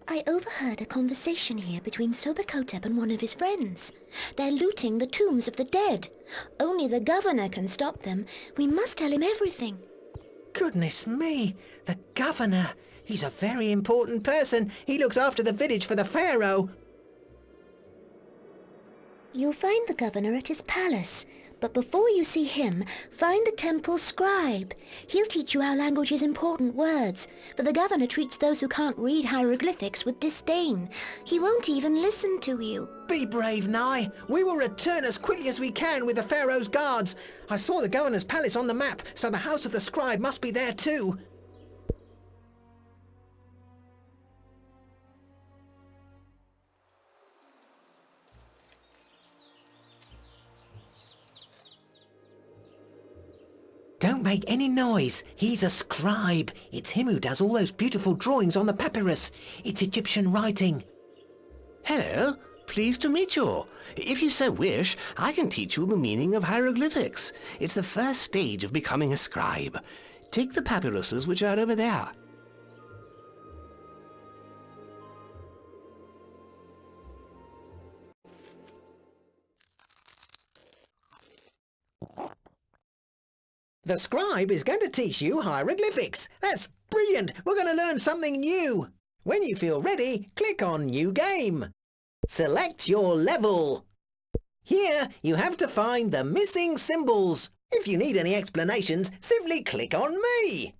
I overheard a conversation here between Sobakotep and one of his friends. They're looting the tombs of the dead. Only the governor can stop them. We must tell him everything. Goodness me, the governor. He's a very important person. He looks after the village for the pharaoh. You'll find the governor at his palace. But before you see him, find the temple scribe. He'll teach you our language's important words, for the governor treats those who can't read hieroglyphics with disdain. He won't even listen to you. Be brave, Nye. We will return as quickly as we can with the pharaoh's guards. I saw the governor's palace on the map, so the house of the scribe must be there too. Don't make any noise. He's a scribe. It's him who does all those beautiful drawings on the papyrus. It's Egyptian writing. Hello, pleased to meet you. If you so wish, I can teach you the meaning of hieroglyphics. It's the first stage of becoming a scribe. Take the papyruses which are over there. The scribe is going to teach you hieroglyphics. That's brilliant. We're going to learn something new. When you feel ready, click on New Game. Select your level. Here, you have to find the missing symbols. If you need any explanations, simply click on me.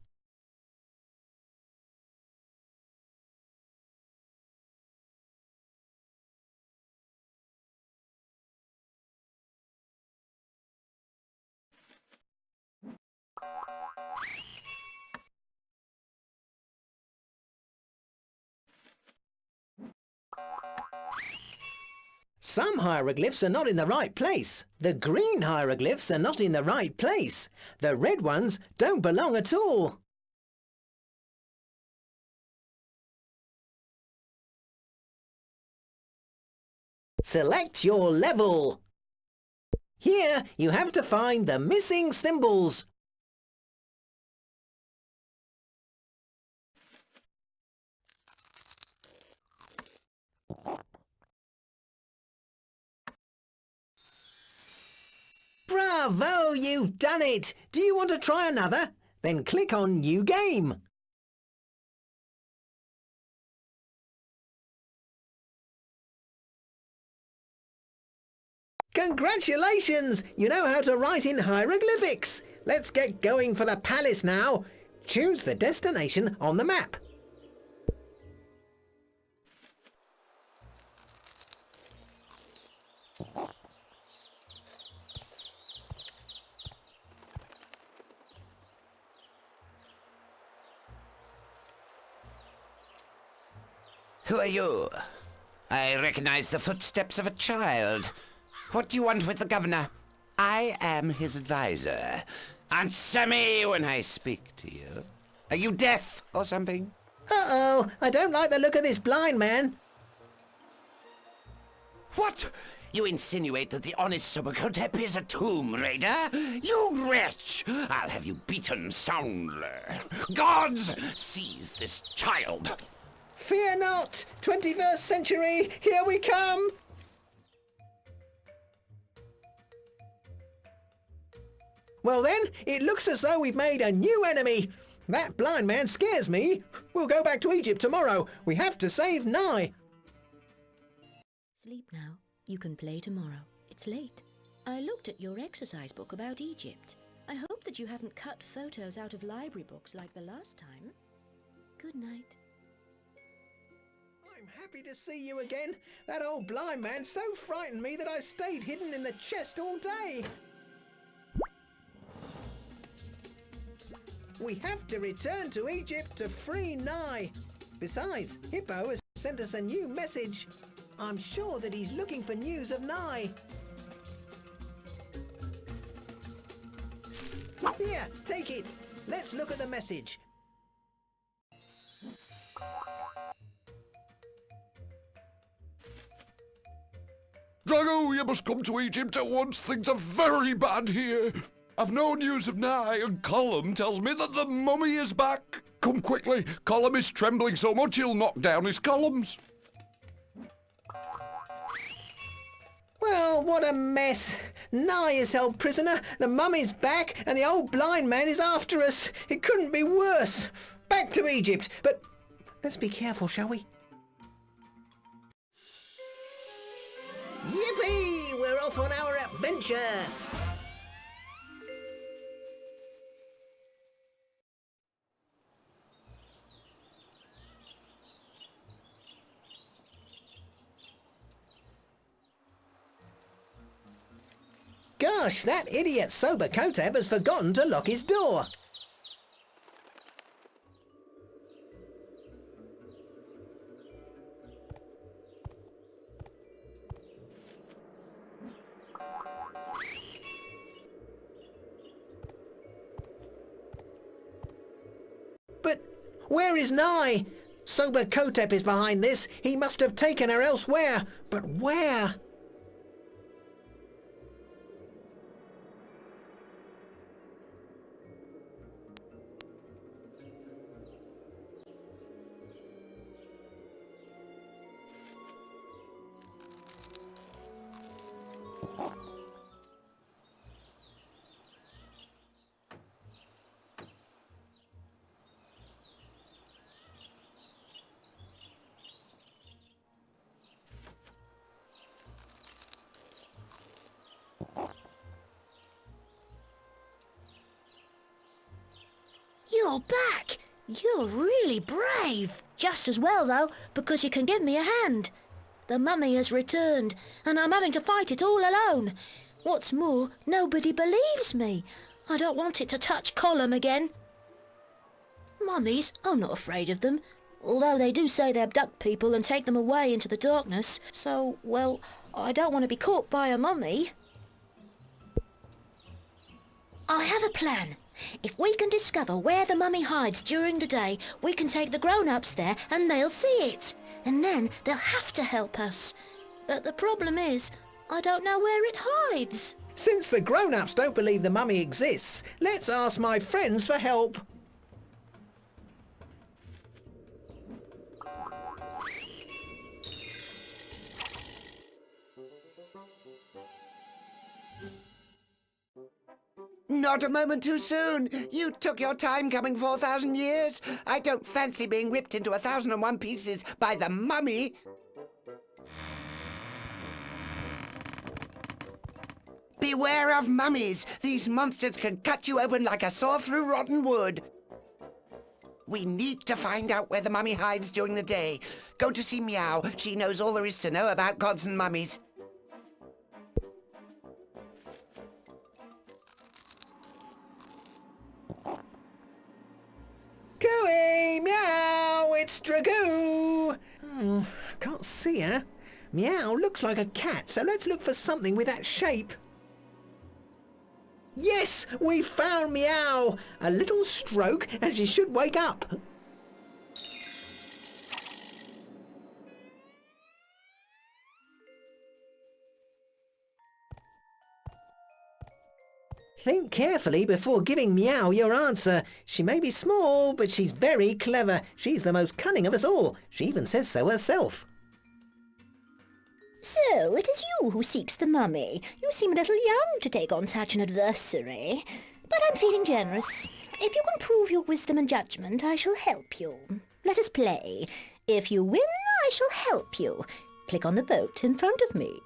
Some hieroglyphs are not in the right place. The green hieroglyphs are not in the right place. The red ones don't belong at all. Select your level. Here, you have to find the missing symbols. Bravo, you've done it! Do you want to try another? Then click on New Game. Congratulations! You know how to write in hieroglyphics. Let's get going for the palace now. Choose the destination on the map. Who are you? I recognize the footsteps of a child. What do you want with the governor? I am his advisor. Answer me when I speak to you. Are you deaf or something? Uh-oh, I don't like the look of this blind man. What? You insinuate that the honest Sobakotep is a tomb raider? You wretch! I'll have you beaten soundly. Gods, seize this child! Fear not! 21st century, here we come! Well then, it looks as though we've made a new enemy. That blind man scares me. We'll go back to Egypt tomorrow. We have to save Nye. Sleep now. You can play tomorrow. It's late. I looked at your exercise book about Egypt. I hope that you haven't cut photos out of library books like the last time. Good night. I'm happy to see you again. That old blind man so frightened me that I stayed hidden in the chest all day. We have to return to Egypt to free Nye. Besides, Hippo has sent us a new message. I'm sure that he's looking for news of Nye. Here, take it. Let's look at the message. Drago, you must come to Egypt at once. Things are very bad here. I've no news of Nye, and Column tells me that the mummy is back. Come quickly. Column is trembling so much he'll knock down his columns. Well, what a mess. Nye is held prisoner, the mummy's back, and the old blind man is after us. It couldn't be worse. Back to Egypt, but let's be careful, shall we? Yippee! We're off on our adventure! Gosh, that idiot Sobakotep has forgotten to lock his door. But where is Nye? Sober Kotep is behind this. He must have taken her elsewhere. But where? You're back! You're really brave. Just as well, though, because you can give me a hand. The mummy has returned, and I'm having to fight it all alone. What's more, nobody believes me. I don't want it to touch Column again. Mummies, I'm not afraid of them, although they do say they abduct people and take them away into the darkness. So, well, I don't want to be caught by a mummy. I have a plan. If we can discover where the mummy hides during the day, we can take the grown-ups there and they'll see it. And then they'll have to help us. But the problem is, I don't know where it hides. Since the grown-ups don't believe the mummy exists, let's ask my friends for help. Not a moment too soon. You took your time coming 4,000 years. I don't fancy being ripped into 1,001 pieces by the mummy. Beware of mummies. These monsters can cut you open like a saw through rotten wood. We need to find out where the mummy hides during the day. Go to see Meow. She knows all there is to know about gods and mummies. Cooey! Meow! It's Dragoo! Oh, can't see her. Meow looks like a cat, so let's look for something with that shape. Yes! We found Meow! A little stroke and she should wake up. Think carefully before giving Meow your answer. She may be small, but she's very clever. She's the most cunning of us all. She even says so herself. So, it is you who seeks the mummy. You seem a little young to take on such an adversary. But I'm feeling generous. If you can prove your wisdom and judgment, I shall help you. Let us play. If you win, I shall help you. Click on the boat in front of me.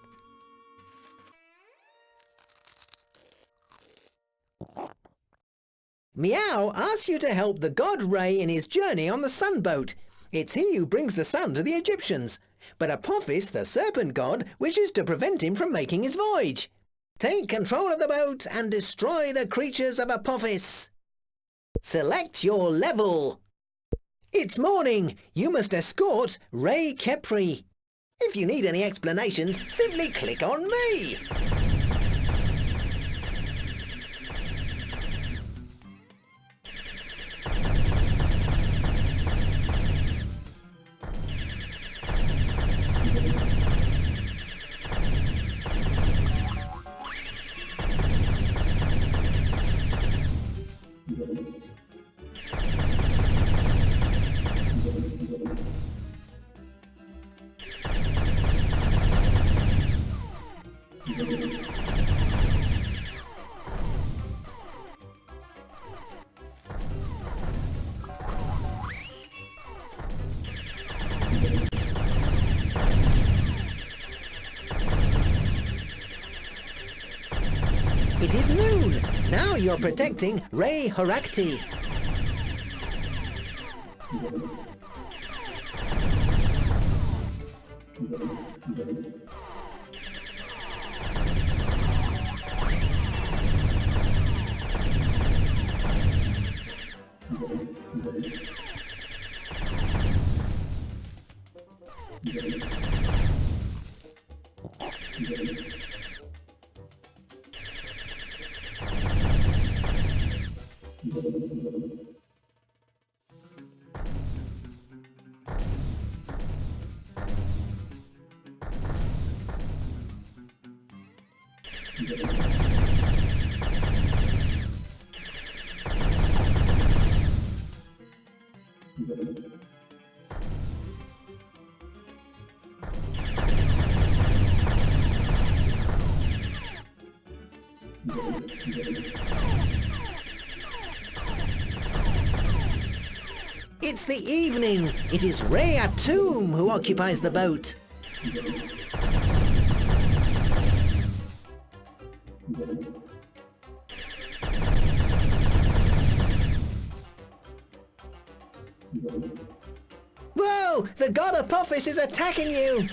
Meow asks you to help the god Ray in his journey on the sunboat. It's he who brings the sun to the Egyptians. But Apophis, the serpent god, wishes to prevent him from making his voyage. Take control of the boat and destroy the creatures of Apophis. Select your level. It's morning. You must escort Ray Kepri. If you need any explanations, simply click on me. It is noon. Now you're protecting Ray Horakti. It's the evening. It is Rhea Tomb who occupies the boat. Whoa! The god Apophis is attacking you!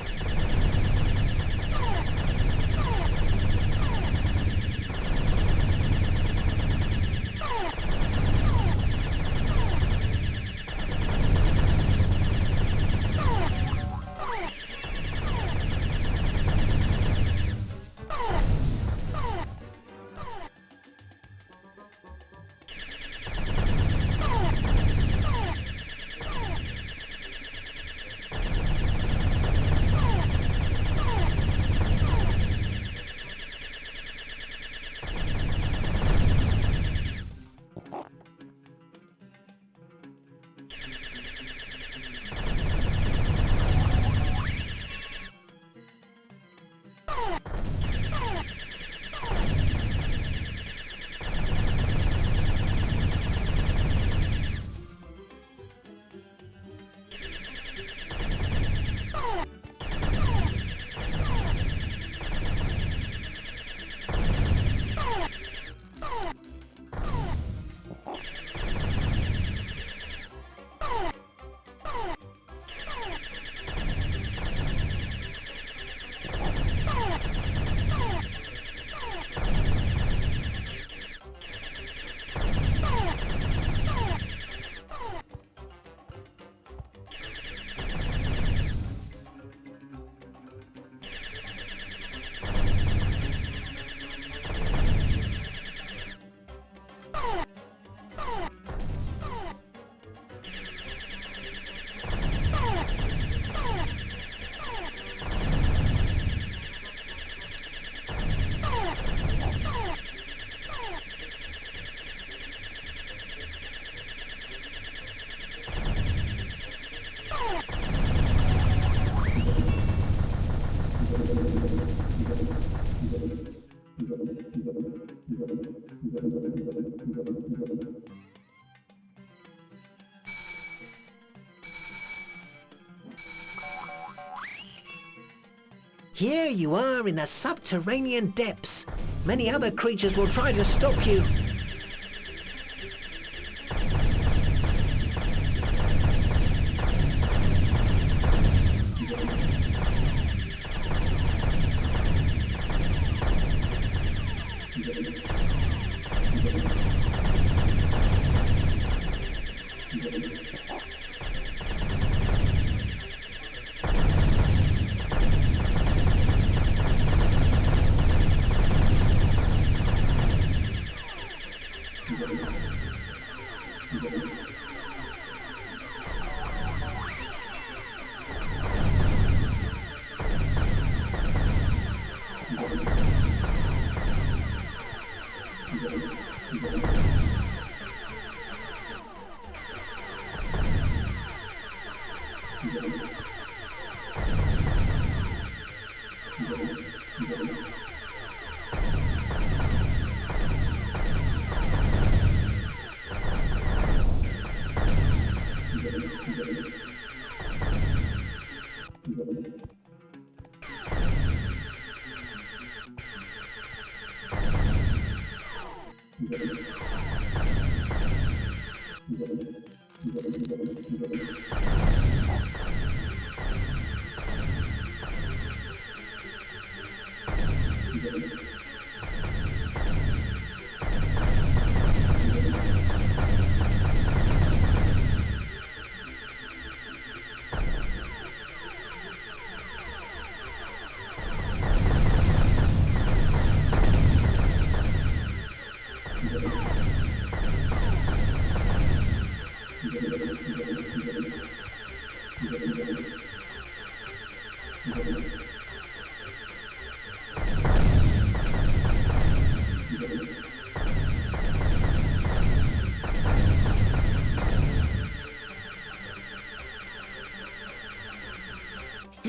Here you are in the subterranean depths. Many other creatures will try to stop you.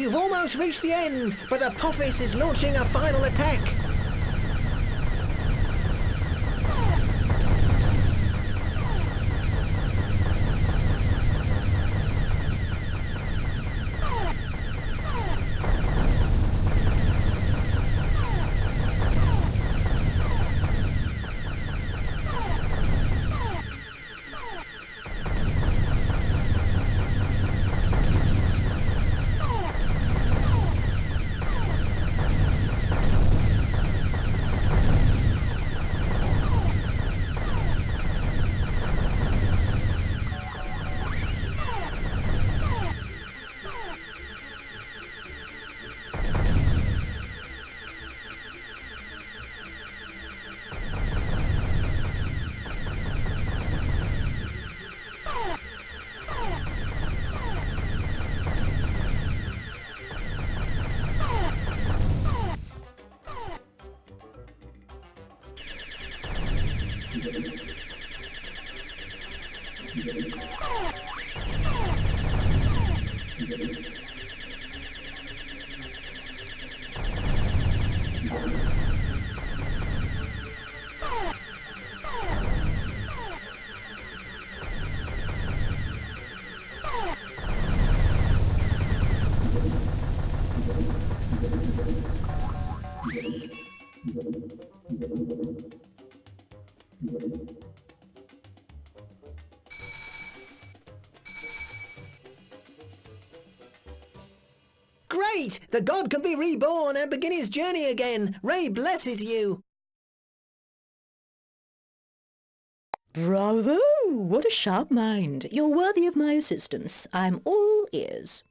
You've almost reached the end, but Apophis is launching a final attack. Great! The god can be reborn and begin his journey again. Ray blesses you. Bravo! What a sharp mind. You're worthy of my assistance. I'm all ears.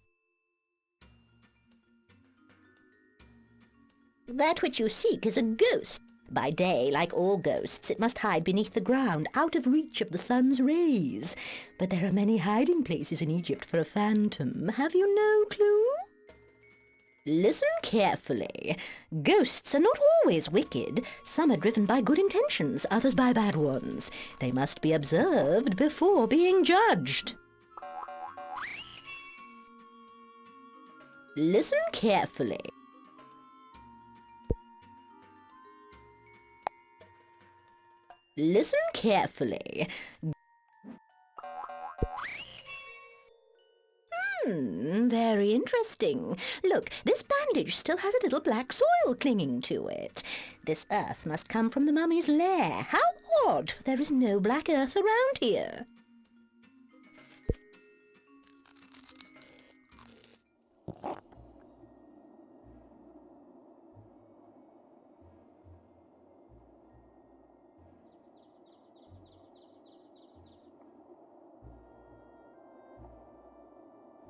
That which you seek is a ghost. By day, like all ghosts, it must hide beneath the ground, out of reach of the sun's rays. But there are many hiding places in Egypt for a phantom. Have you no clue? Listen carefully. Ghosts are not always wicked. Some are driven by good intentions, others by bad ones. They must be observed before being judged. Listen carefully. Listen carefully. Very interesting. Look, this bandage still has a little black soil clinging to it. This earth must come from the mummy's lair. How odd, for there is no black earth around here.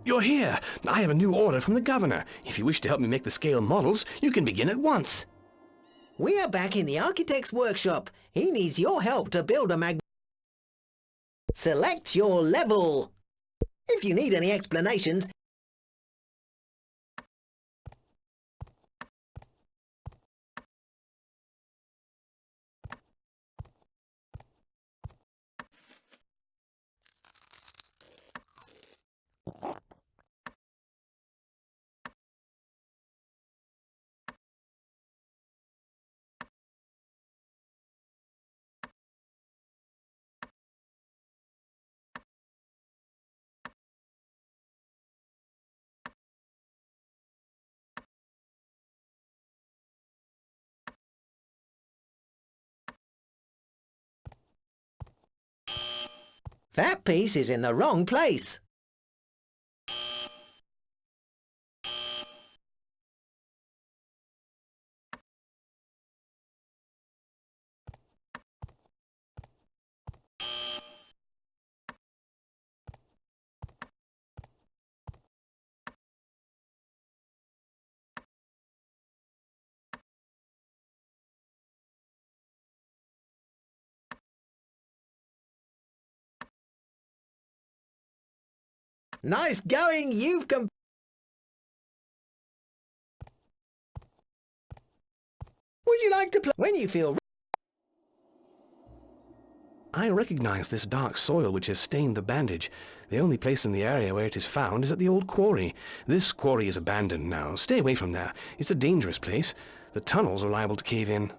You're here. I have a new order from the governor. If you wish to help me make the scale models, you can begin at once. We are back in the architect's workshop. He needs your help to build a Select your level. If you need any explanations, that piece is in the wrong place. Nice going, you've Would you like to play when you feel I recognize this dark soil which has stained the bandage. The only place in the area where it is found is at the old quarry. This quarry is abandoned now. Stay away from there. It's a dangerous place. The tunnels are liable to cave in.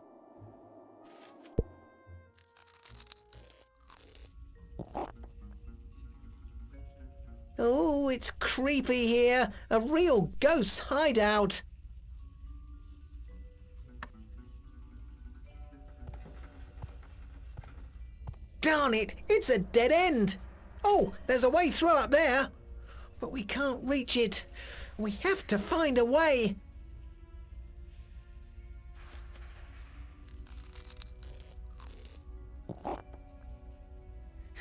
Oh, it's creepy here. A real ghost hideout. Darn it, it's a dead end. Oh, there's a way through up there. But we can't reach it. We have to find a way.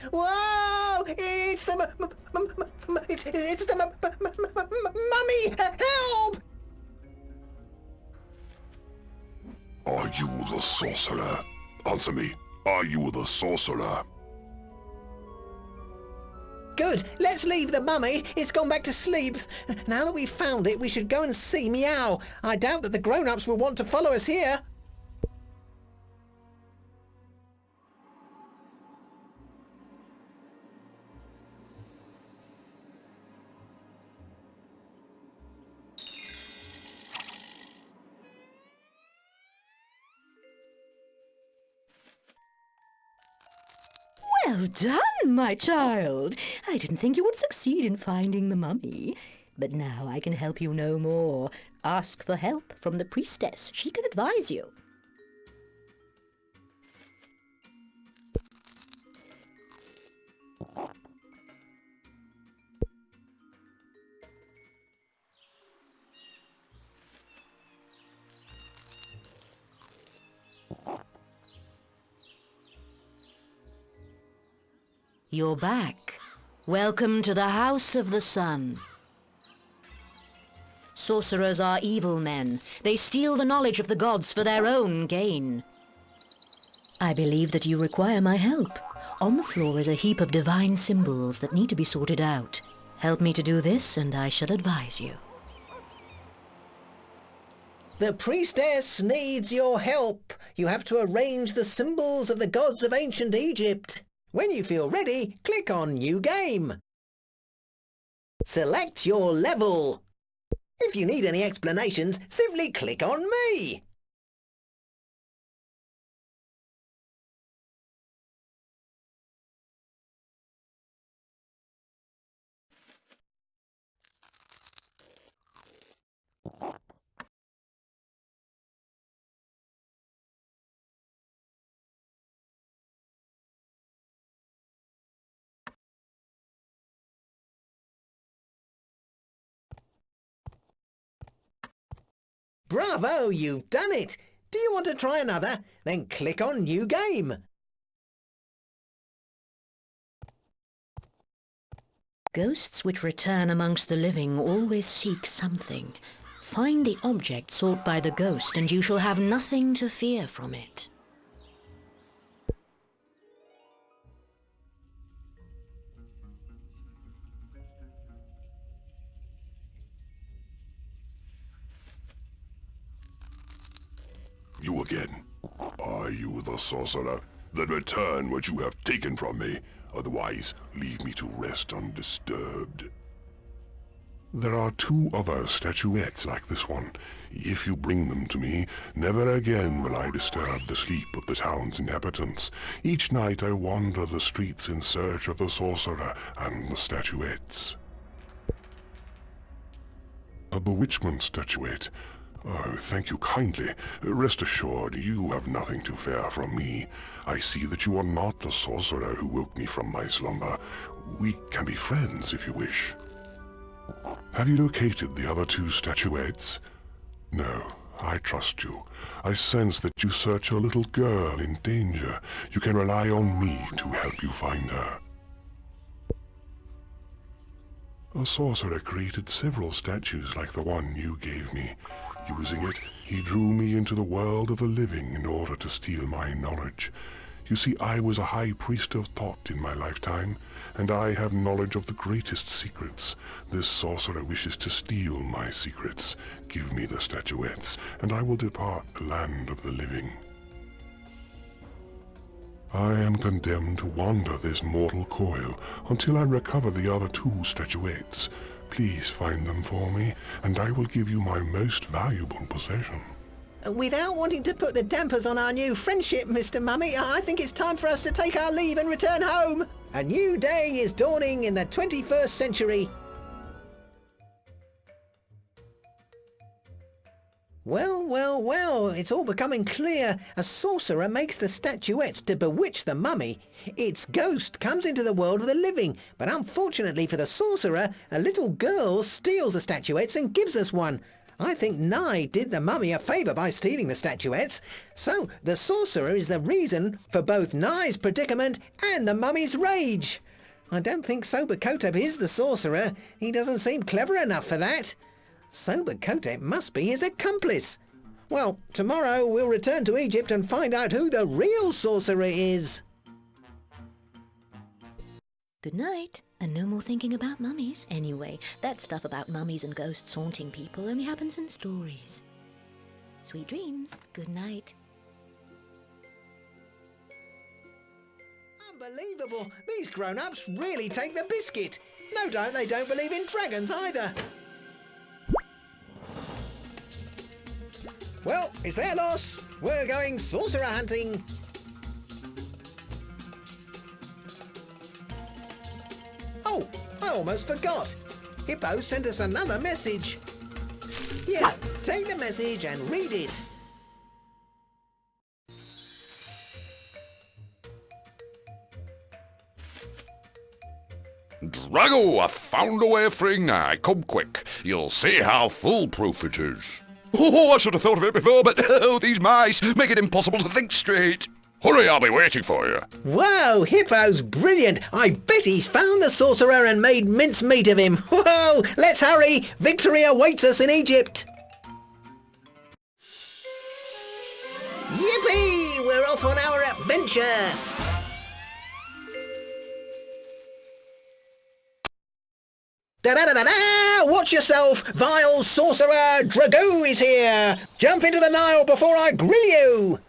Whoa! It's the it's the mummy! Help! Are you the sorcerer? Answer me. Are you the sorcerer? Good. Let's leave the mummy. It's gone back to sleep. Now that we've found it, we should go and see Meow. I doubt that the grown-ups will want to follow us here. Well done, my child. I didn't think you would succeed in finding the mummy. But now I can help you no more. Ask for help from the priestess. She can advise you. You're back. Welcome to the House of the Sun. Sorcerers are evil men. They steal the knowledge of the gods for their own gain. I believe that you require my help. On the floor is a heap of divine symbols that need to be sorted out. Help me to do this, and I shall advise you. The priestess needs your help. You have to arrange the symbols of the gods of ancient Egypt. When you feel ready, click on New Game. Select your level. If you need any explanations, simply click on me. Bravo, you've done it! Do you want to try another? Then click on New Game. Ghosts which return amongst the living always seek something. Find the object sought by the ghost, and you shall have nothing to fear from it. You again. Are you the sorcerer? Then return what you have taken from me. Otherwise, leave me to rest undisturbed. There are 2 other statuettes like this one. If you bring them to me, never again will I disturb the sleep of the town's inhabitants. Each night I wander the streets in search of the sorcerer and the statuettes. A bewitchment statuette. Oh, thank you kindly. Rest assured, you have nothing to fear from me. I see that you are not the sorcerer who woke me from my slumber. We can be friends if you wish. Have you located the other 2 statuettes? No, I trust you. I sense that you search a little girl in danger. You can rely on me to help you find her. A sorcerer created several statues like the one you gave me. Using it, he drew me into the world of the living in order to steal my knowledge. You see, I was a high priest of thought in my lifetime, and I have knowledge of the greatest secrets. This sorcerer wishes to steal my secrets. Give me the statuettes, and I will depart the land of the living. I am condemned to wander this mortal coil until I recover the other two statuettes. Please find them for me, and I will give you my most valuable possession. Without wanting to put the dampers on our new friendship, Mr. Mummy, I think it's time for us to take our leave and return home. A new day is dawning in the 21st century. Well, it's all becoming clear. A sorcerer makes the statuettes to bewitch the mummy. Its ghost comes into the world of the living, but unfortunately for the sorcerer, a little girl steals the statuettes and gives us one. I think Nye did the mummy a favour by stealing the statuettes. So the sorcerer is the reason for both Nye's predicament and the mummy's rage. I don't think Soberkotep is the sorcerer. He doesn't seem clever enough for that. Soberkotep must be his accomplice. Well, tomorrow we'll return to Egypt and find out who the real sorcerer is. Good night, and no more thinking about mummies. Anyway, that stuff about mummies and ghosts haunting people only happens in stories. Sweet dreams. Good night. Unbelievable! These grown-ups really take the biscuit. No doubt they don't believe in dragons either. Well, it's their loss. We're going sorcerer hunting. Oh, I almost forgot. Hippo sent us another message. Here, take the message and read it. Drago, I found a way of freeing Nye. Come quick. You'll see how foolproof it is. Oh, I should have thought of it before, but these mice make it impossible to think straight. Hurry, I'll be waiting for you. Whoa, Hippo's brilliant. I bet he's found the sorcerer and made mincemeat of him. Whoa, let's hurry. Victory awaits us in Egypt. Yippee! We're off on our adventure. Da-da-da-da-da! Watch yourself, vile sorcerer! Dragoo is here! Jump into the Nile before I grill you!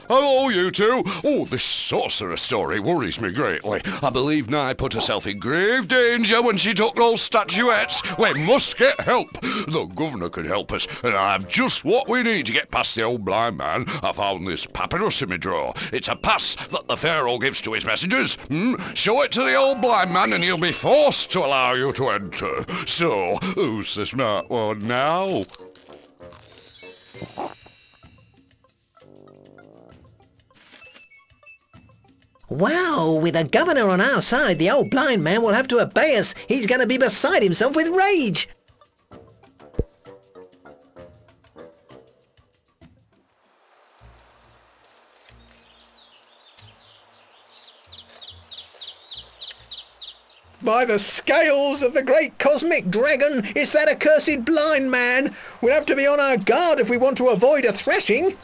Hello, you two. Oh, this sorcerer story worries me greatly. I believe Nye put herself in grave danger when she took those statuettes. We must get help. The governor can help us, and I've just what we need to get past the old blind man. I found this papyrus in my drawer. It's a pass that the pharaoh gives to his messengers. Show it to the old blind man, and he'll be forced to allow you to enter. So, who's the smart one now? Wow, with the governor on our side, the old blind man will have to obey us. He's going to be beside himself with rage. By the scales of the great cosmic dragon, it's that accursed blind man. We'll have to be on our guard if we want to avoid a thrashing.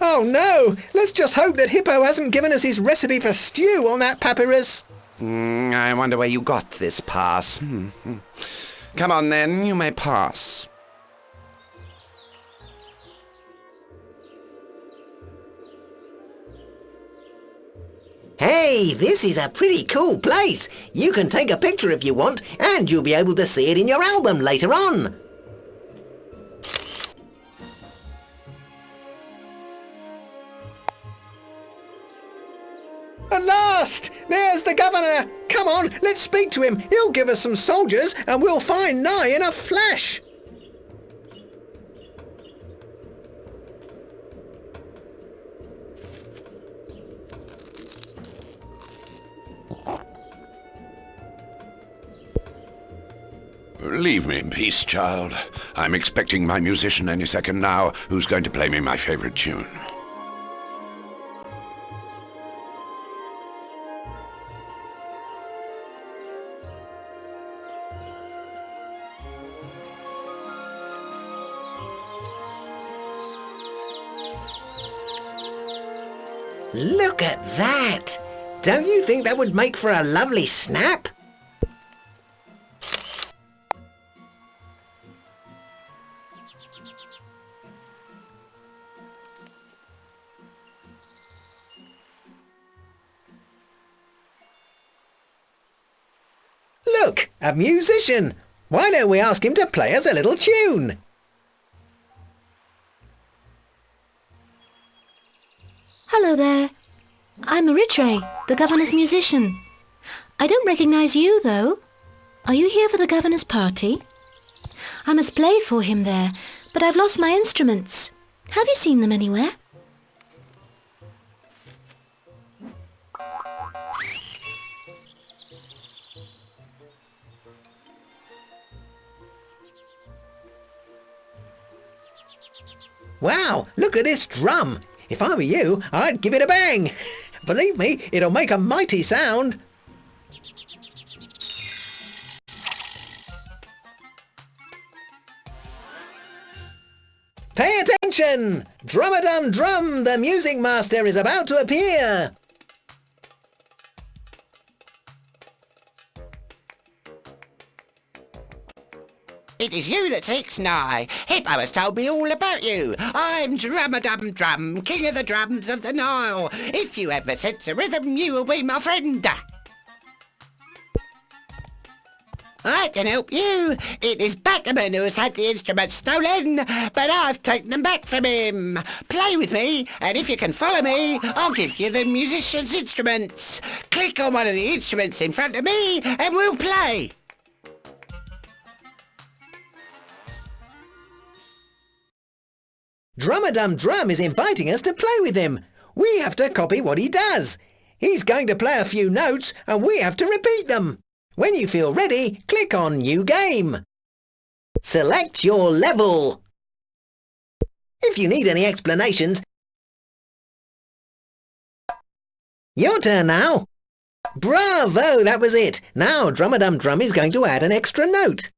Oh no! Let's just hope that Hippo hasn't given us his recipe for stew on that papyrus. I wonder where you got this pass. Come on then, you may pass. Hey, this is a pretty cool place. You can take a picture if you want, and you'll be able to see it in your album later on. At last! There's the governor! Come on, let's speak to him. He'll give us some soldiers, and we'll find Nye in a flash. Leave me in peace, child. I'm expecting my musician any second now, who's going to play me my favorite tune. Look at that! Don't you think that would make for a lovely snap? Look, a musician! Why don't we ask him to play us a little tune? Hello there. I'm Eritrea, the governor's musician. I don't recognise you, though. Are you here for the governor's party? I must play for him there, but I've lost my instruments. Have you seen them anywhere? Wow, look at this drum! If I were you, I'd give it a bang! Believe me, it'll make a mighty sound. Pay attention! Drum-a-dum-drum, the music master is about to appear! It is you that's Ixnay. Hippo has told me all about you. I'm Drum-a-dum-drum, king of the drums of the Nile. If you ever sense a rhythm, you will be my friend. I can help you. It is Backman who has had the instruments stolen, but I've taken them back from him. Play with me, and if you can follow me, I'll give you the musician's instruments. Click on one of the instruments in front of me, and we'll play. Drum-a-dum-drum is inviting us to play with him. We have to copy what he does. He's going to play a few notes and we have to repeat them. When you feel ready, click on New Game. Select your level. If you need any explanations, your turn now. Bravo, that was it. Now Drum-a-dum-drum is going to add an extra note.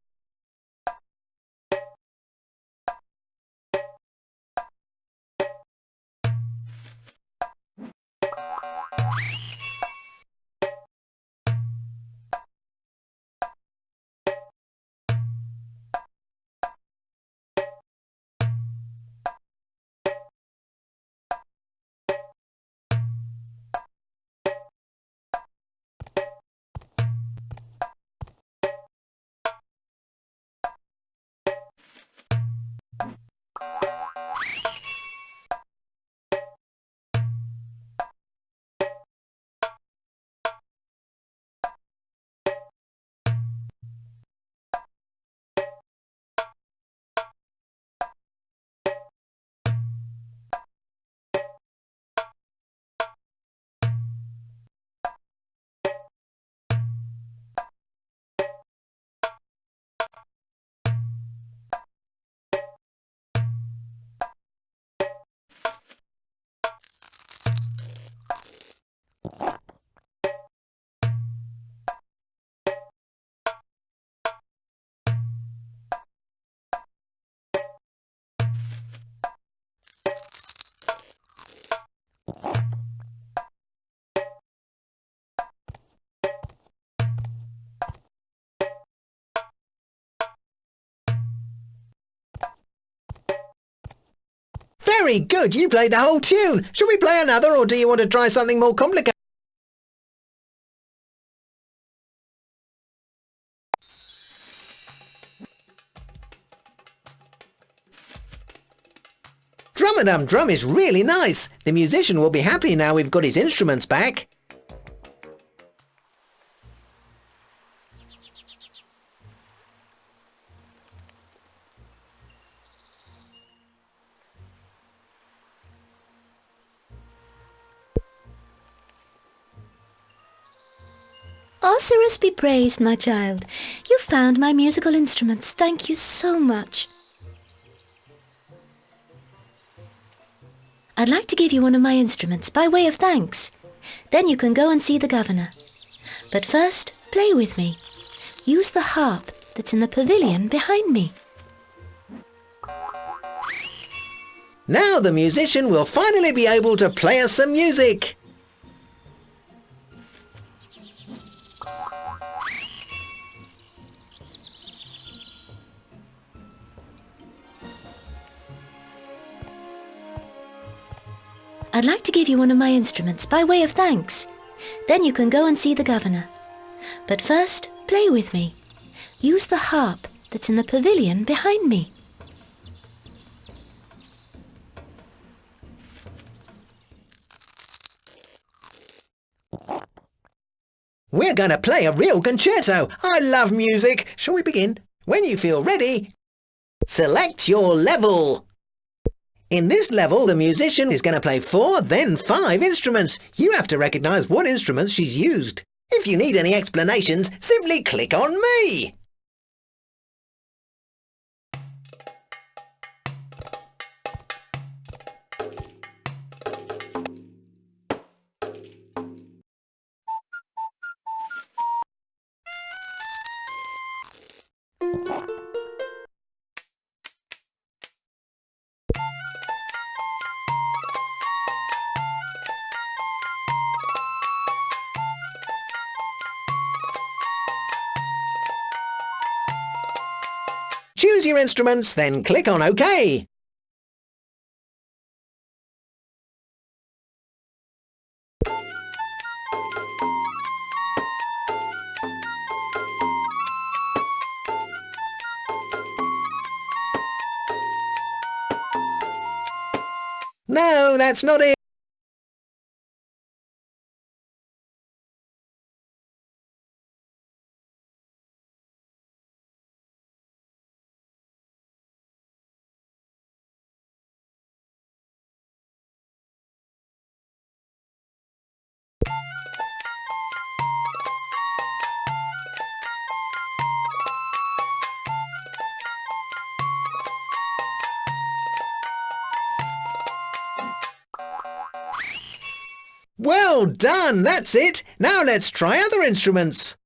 Very good, you played the whole tune. Should we play another or do you want to try something more complicated? Drum-a-dum-drum is really nice. The musician will be happy now we've got his instruments back. Osiris be praised, my child. You found my musical instruments. Thank you so much. I'd like to give you one of my instruments by way of thanks. Then you can go and see the governor. But first, play with me. Use the harp that's in the pavilion behind me. Now the musician will finally be able to play us some music. I'd like to give you one of my instruments by way of thanks. Then you can go and see the governor. But first, play with me. Use the harp that's in the pavilion behind me. We're going to play a real concerto. I love music. Shall we begin? When you feel ready, select your level. In this level, the musician is going to play 4, then 5 instruments. You have to recognise what instruments she's used. If you need any explanations, simply click on me. Choose your instruments, then click on OK. No, that's not it. Well done, that's it. Now let's try other instruments.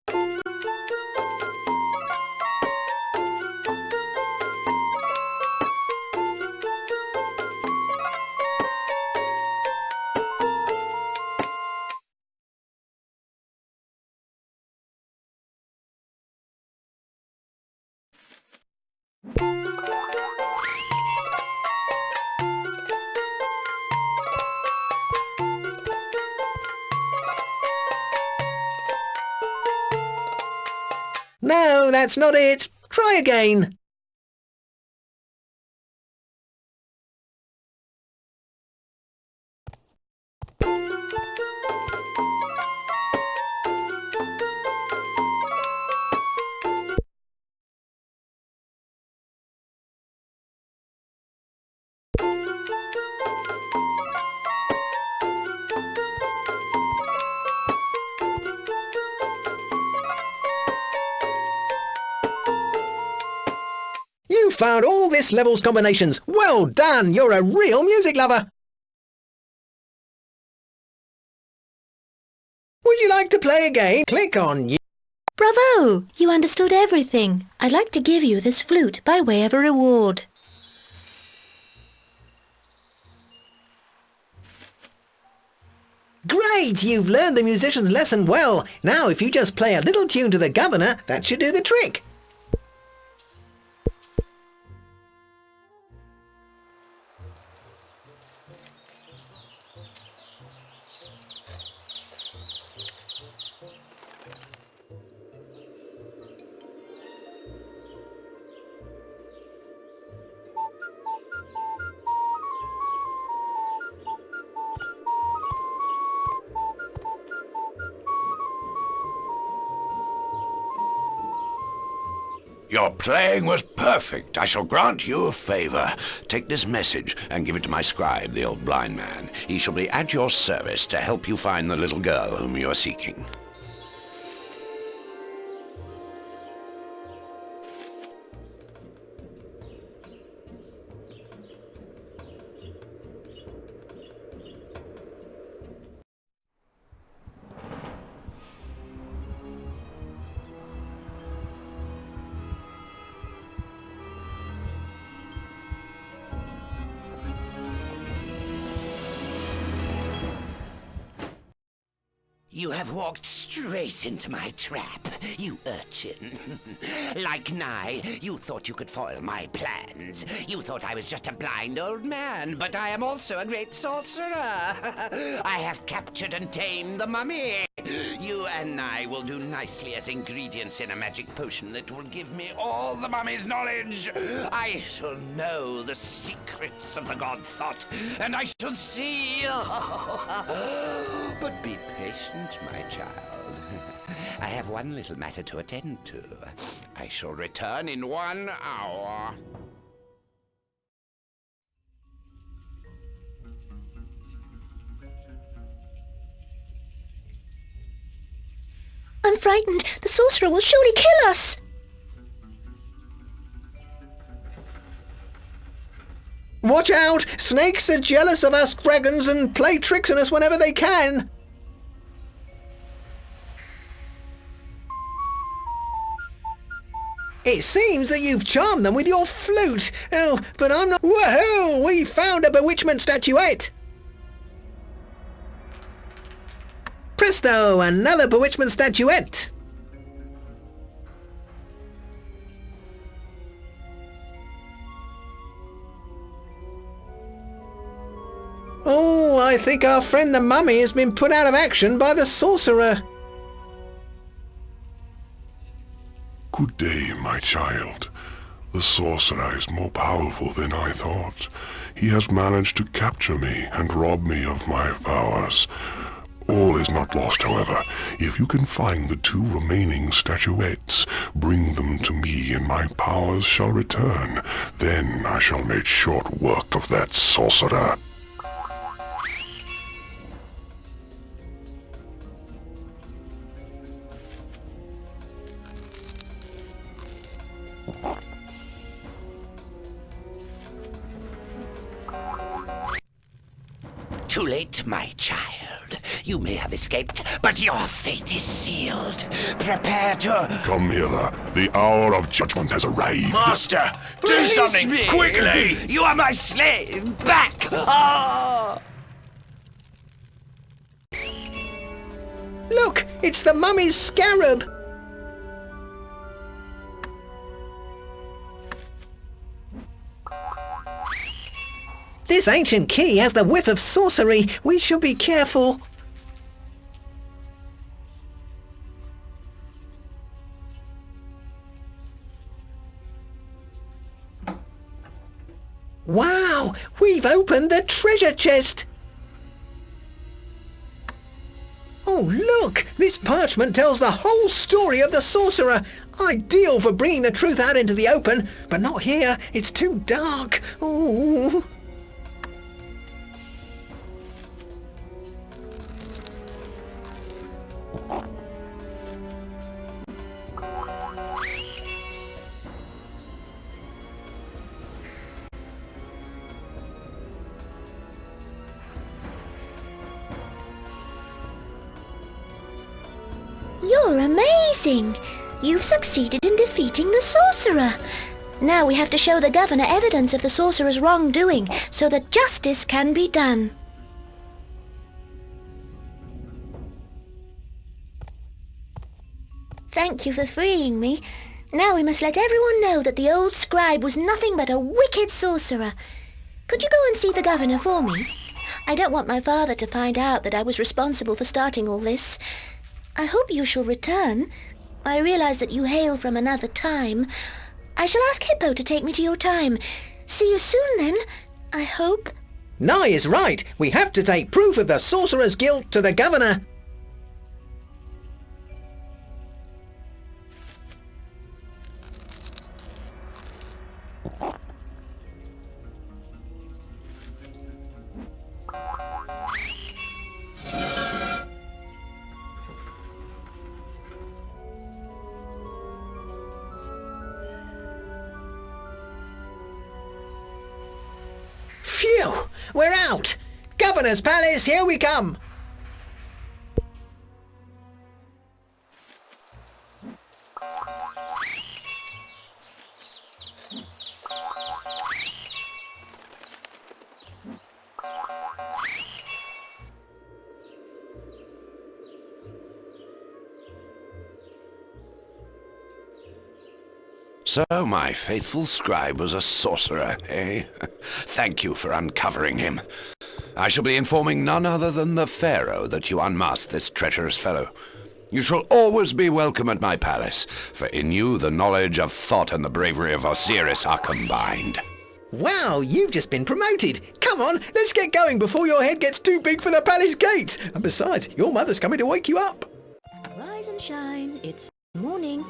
No, that's not it. Try again. You found all this level's combinations. Well done, you're a real music lover. Would you like to play again? Click on you. Bravo! You understood everything. I'd like to give you this flute by way of a reward. Great, you've learned the musician's lesson well. Now if you just play a little tune to the governor, that should do the trick. Your playing was perfect. I shall grant you a favor. Take this message and give it to my scribe, the old blind man. He shall be at your service to help you find the little girl whom you are seeking. You have walked straight into my trap, you urchin. Like Nye, you thought you could foil my plans. You thought I was just a blind old man, but I am also a great sorcerer. I have captured and tamed the mummy. You and Nye will do nicely as ingredients in a magic potion that will give me all the mummy's knowledge. I shall know the secrets of the god thought, and I shall see. But be patient, my child. I have one little matter to attend to. I shall return in 1 hour. I'm frightened. The sorcerer will surely kill us. Watch out! Snakes are jealous of us dragons and play tricks on us whenever they can. It seems that you've charmed them with your flute. Oh, but I'm not... Woohoo! We found a bewitchment statuette! Presto! Another bewitchment statuette! Oh, I think our friend the mummy has been put out of action by the sorcerer. Good day, my child. The sorcerer is more powerful than I thought. He has managed to capture me and rob me of my powers. All is not lost, however. If you can find the 2 remaining statuettes, bring them to me and my powers shall return. Then I shall make short work of that sorcerer. Too late, my child. You may have escaped, but your fate is sealed. Prepare to... Come hither. The hour of judgment has arrived. Master, do Release something me. quickly! You are my slave! Back! Ah! Look! It's the mummy's scarab! This ancient key has the whiff of sorcery. We should be careful. Wow! We've opened the treasure chest! Oh, look! This parchment tells the whole story of the sorcerer. Ideal for bringing the truth out into the open, but not here. It's too dark. Oh. You're amazing. You've succeeded in defeating the sorcerer. Now we have to show the governor evidence of the sorcerer's wrongdoing so that justice can be done. Thank you for freeing me. Now we must let everyone know that the old scribe was nothing but a wicked sorcerer. Could you go and see the governor for me? I don't want my father to find out that I was responsible for starting all this. I hope you shall return. I realize that you hail from another time. I shall ask Hippo to take me to your time. See you soon then, I hope. Nye is right. We have to take proof of the sorcerer's guilt to the governor. Phew! We're out! Governor's Palace, here we come! So my faithful scribe was a sorcerer, eh? Thank you for uncovering him. I shall be informing none other than the Pharaoh that you unmasked this treacherous fellow. You shall always be welcome at my palace, for in you the knowledge of thought and the bravery of Osiris are combined. Wow, you've just been promoted. Come on, let's get going before your head gets too big for the palace gates. And besides, your mother's coming to wake you up. Rise and shine, it's morning.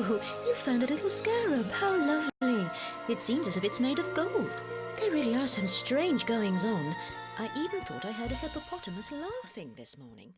Oh, you found a little scarab. How lovely. It seems as if it's made of gold. There really are some strange goings-on. I even thought I heard a hippopotamus laughing this morning.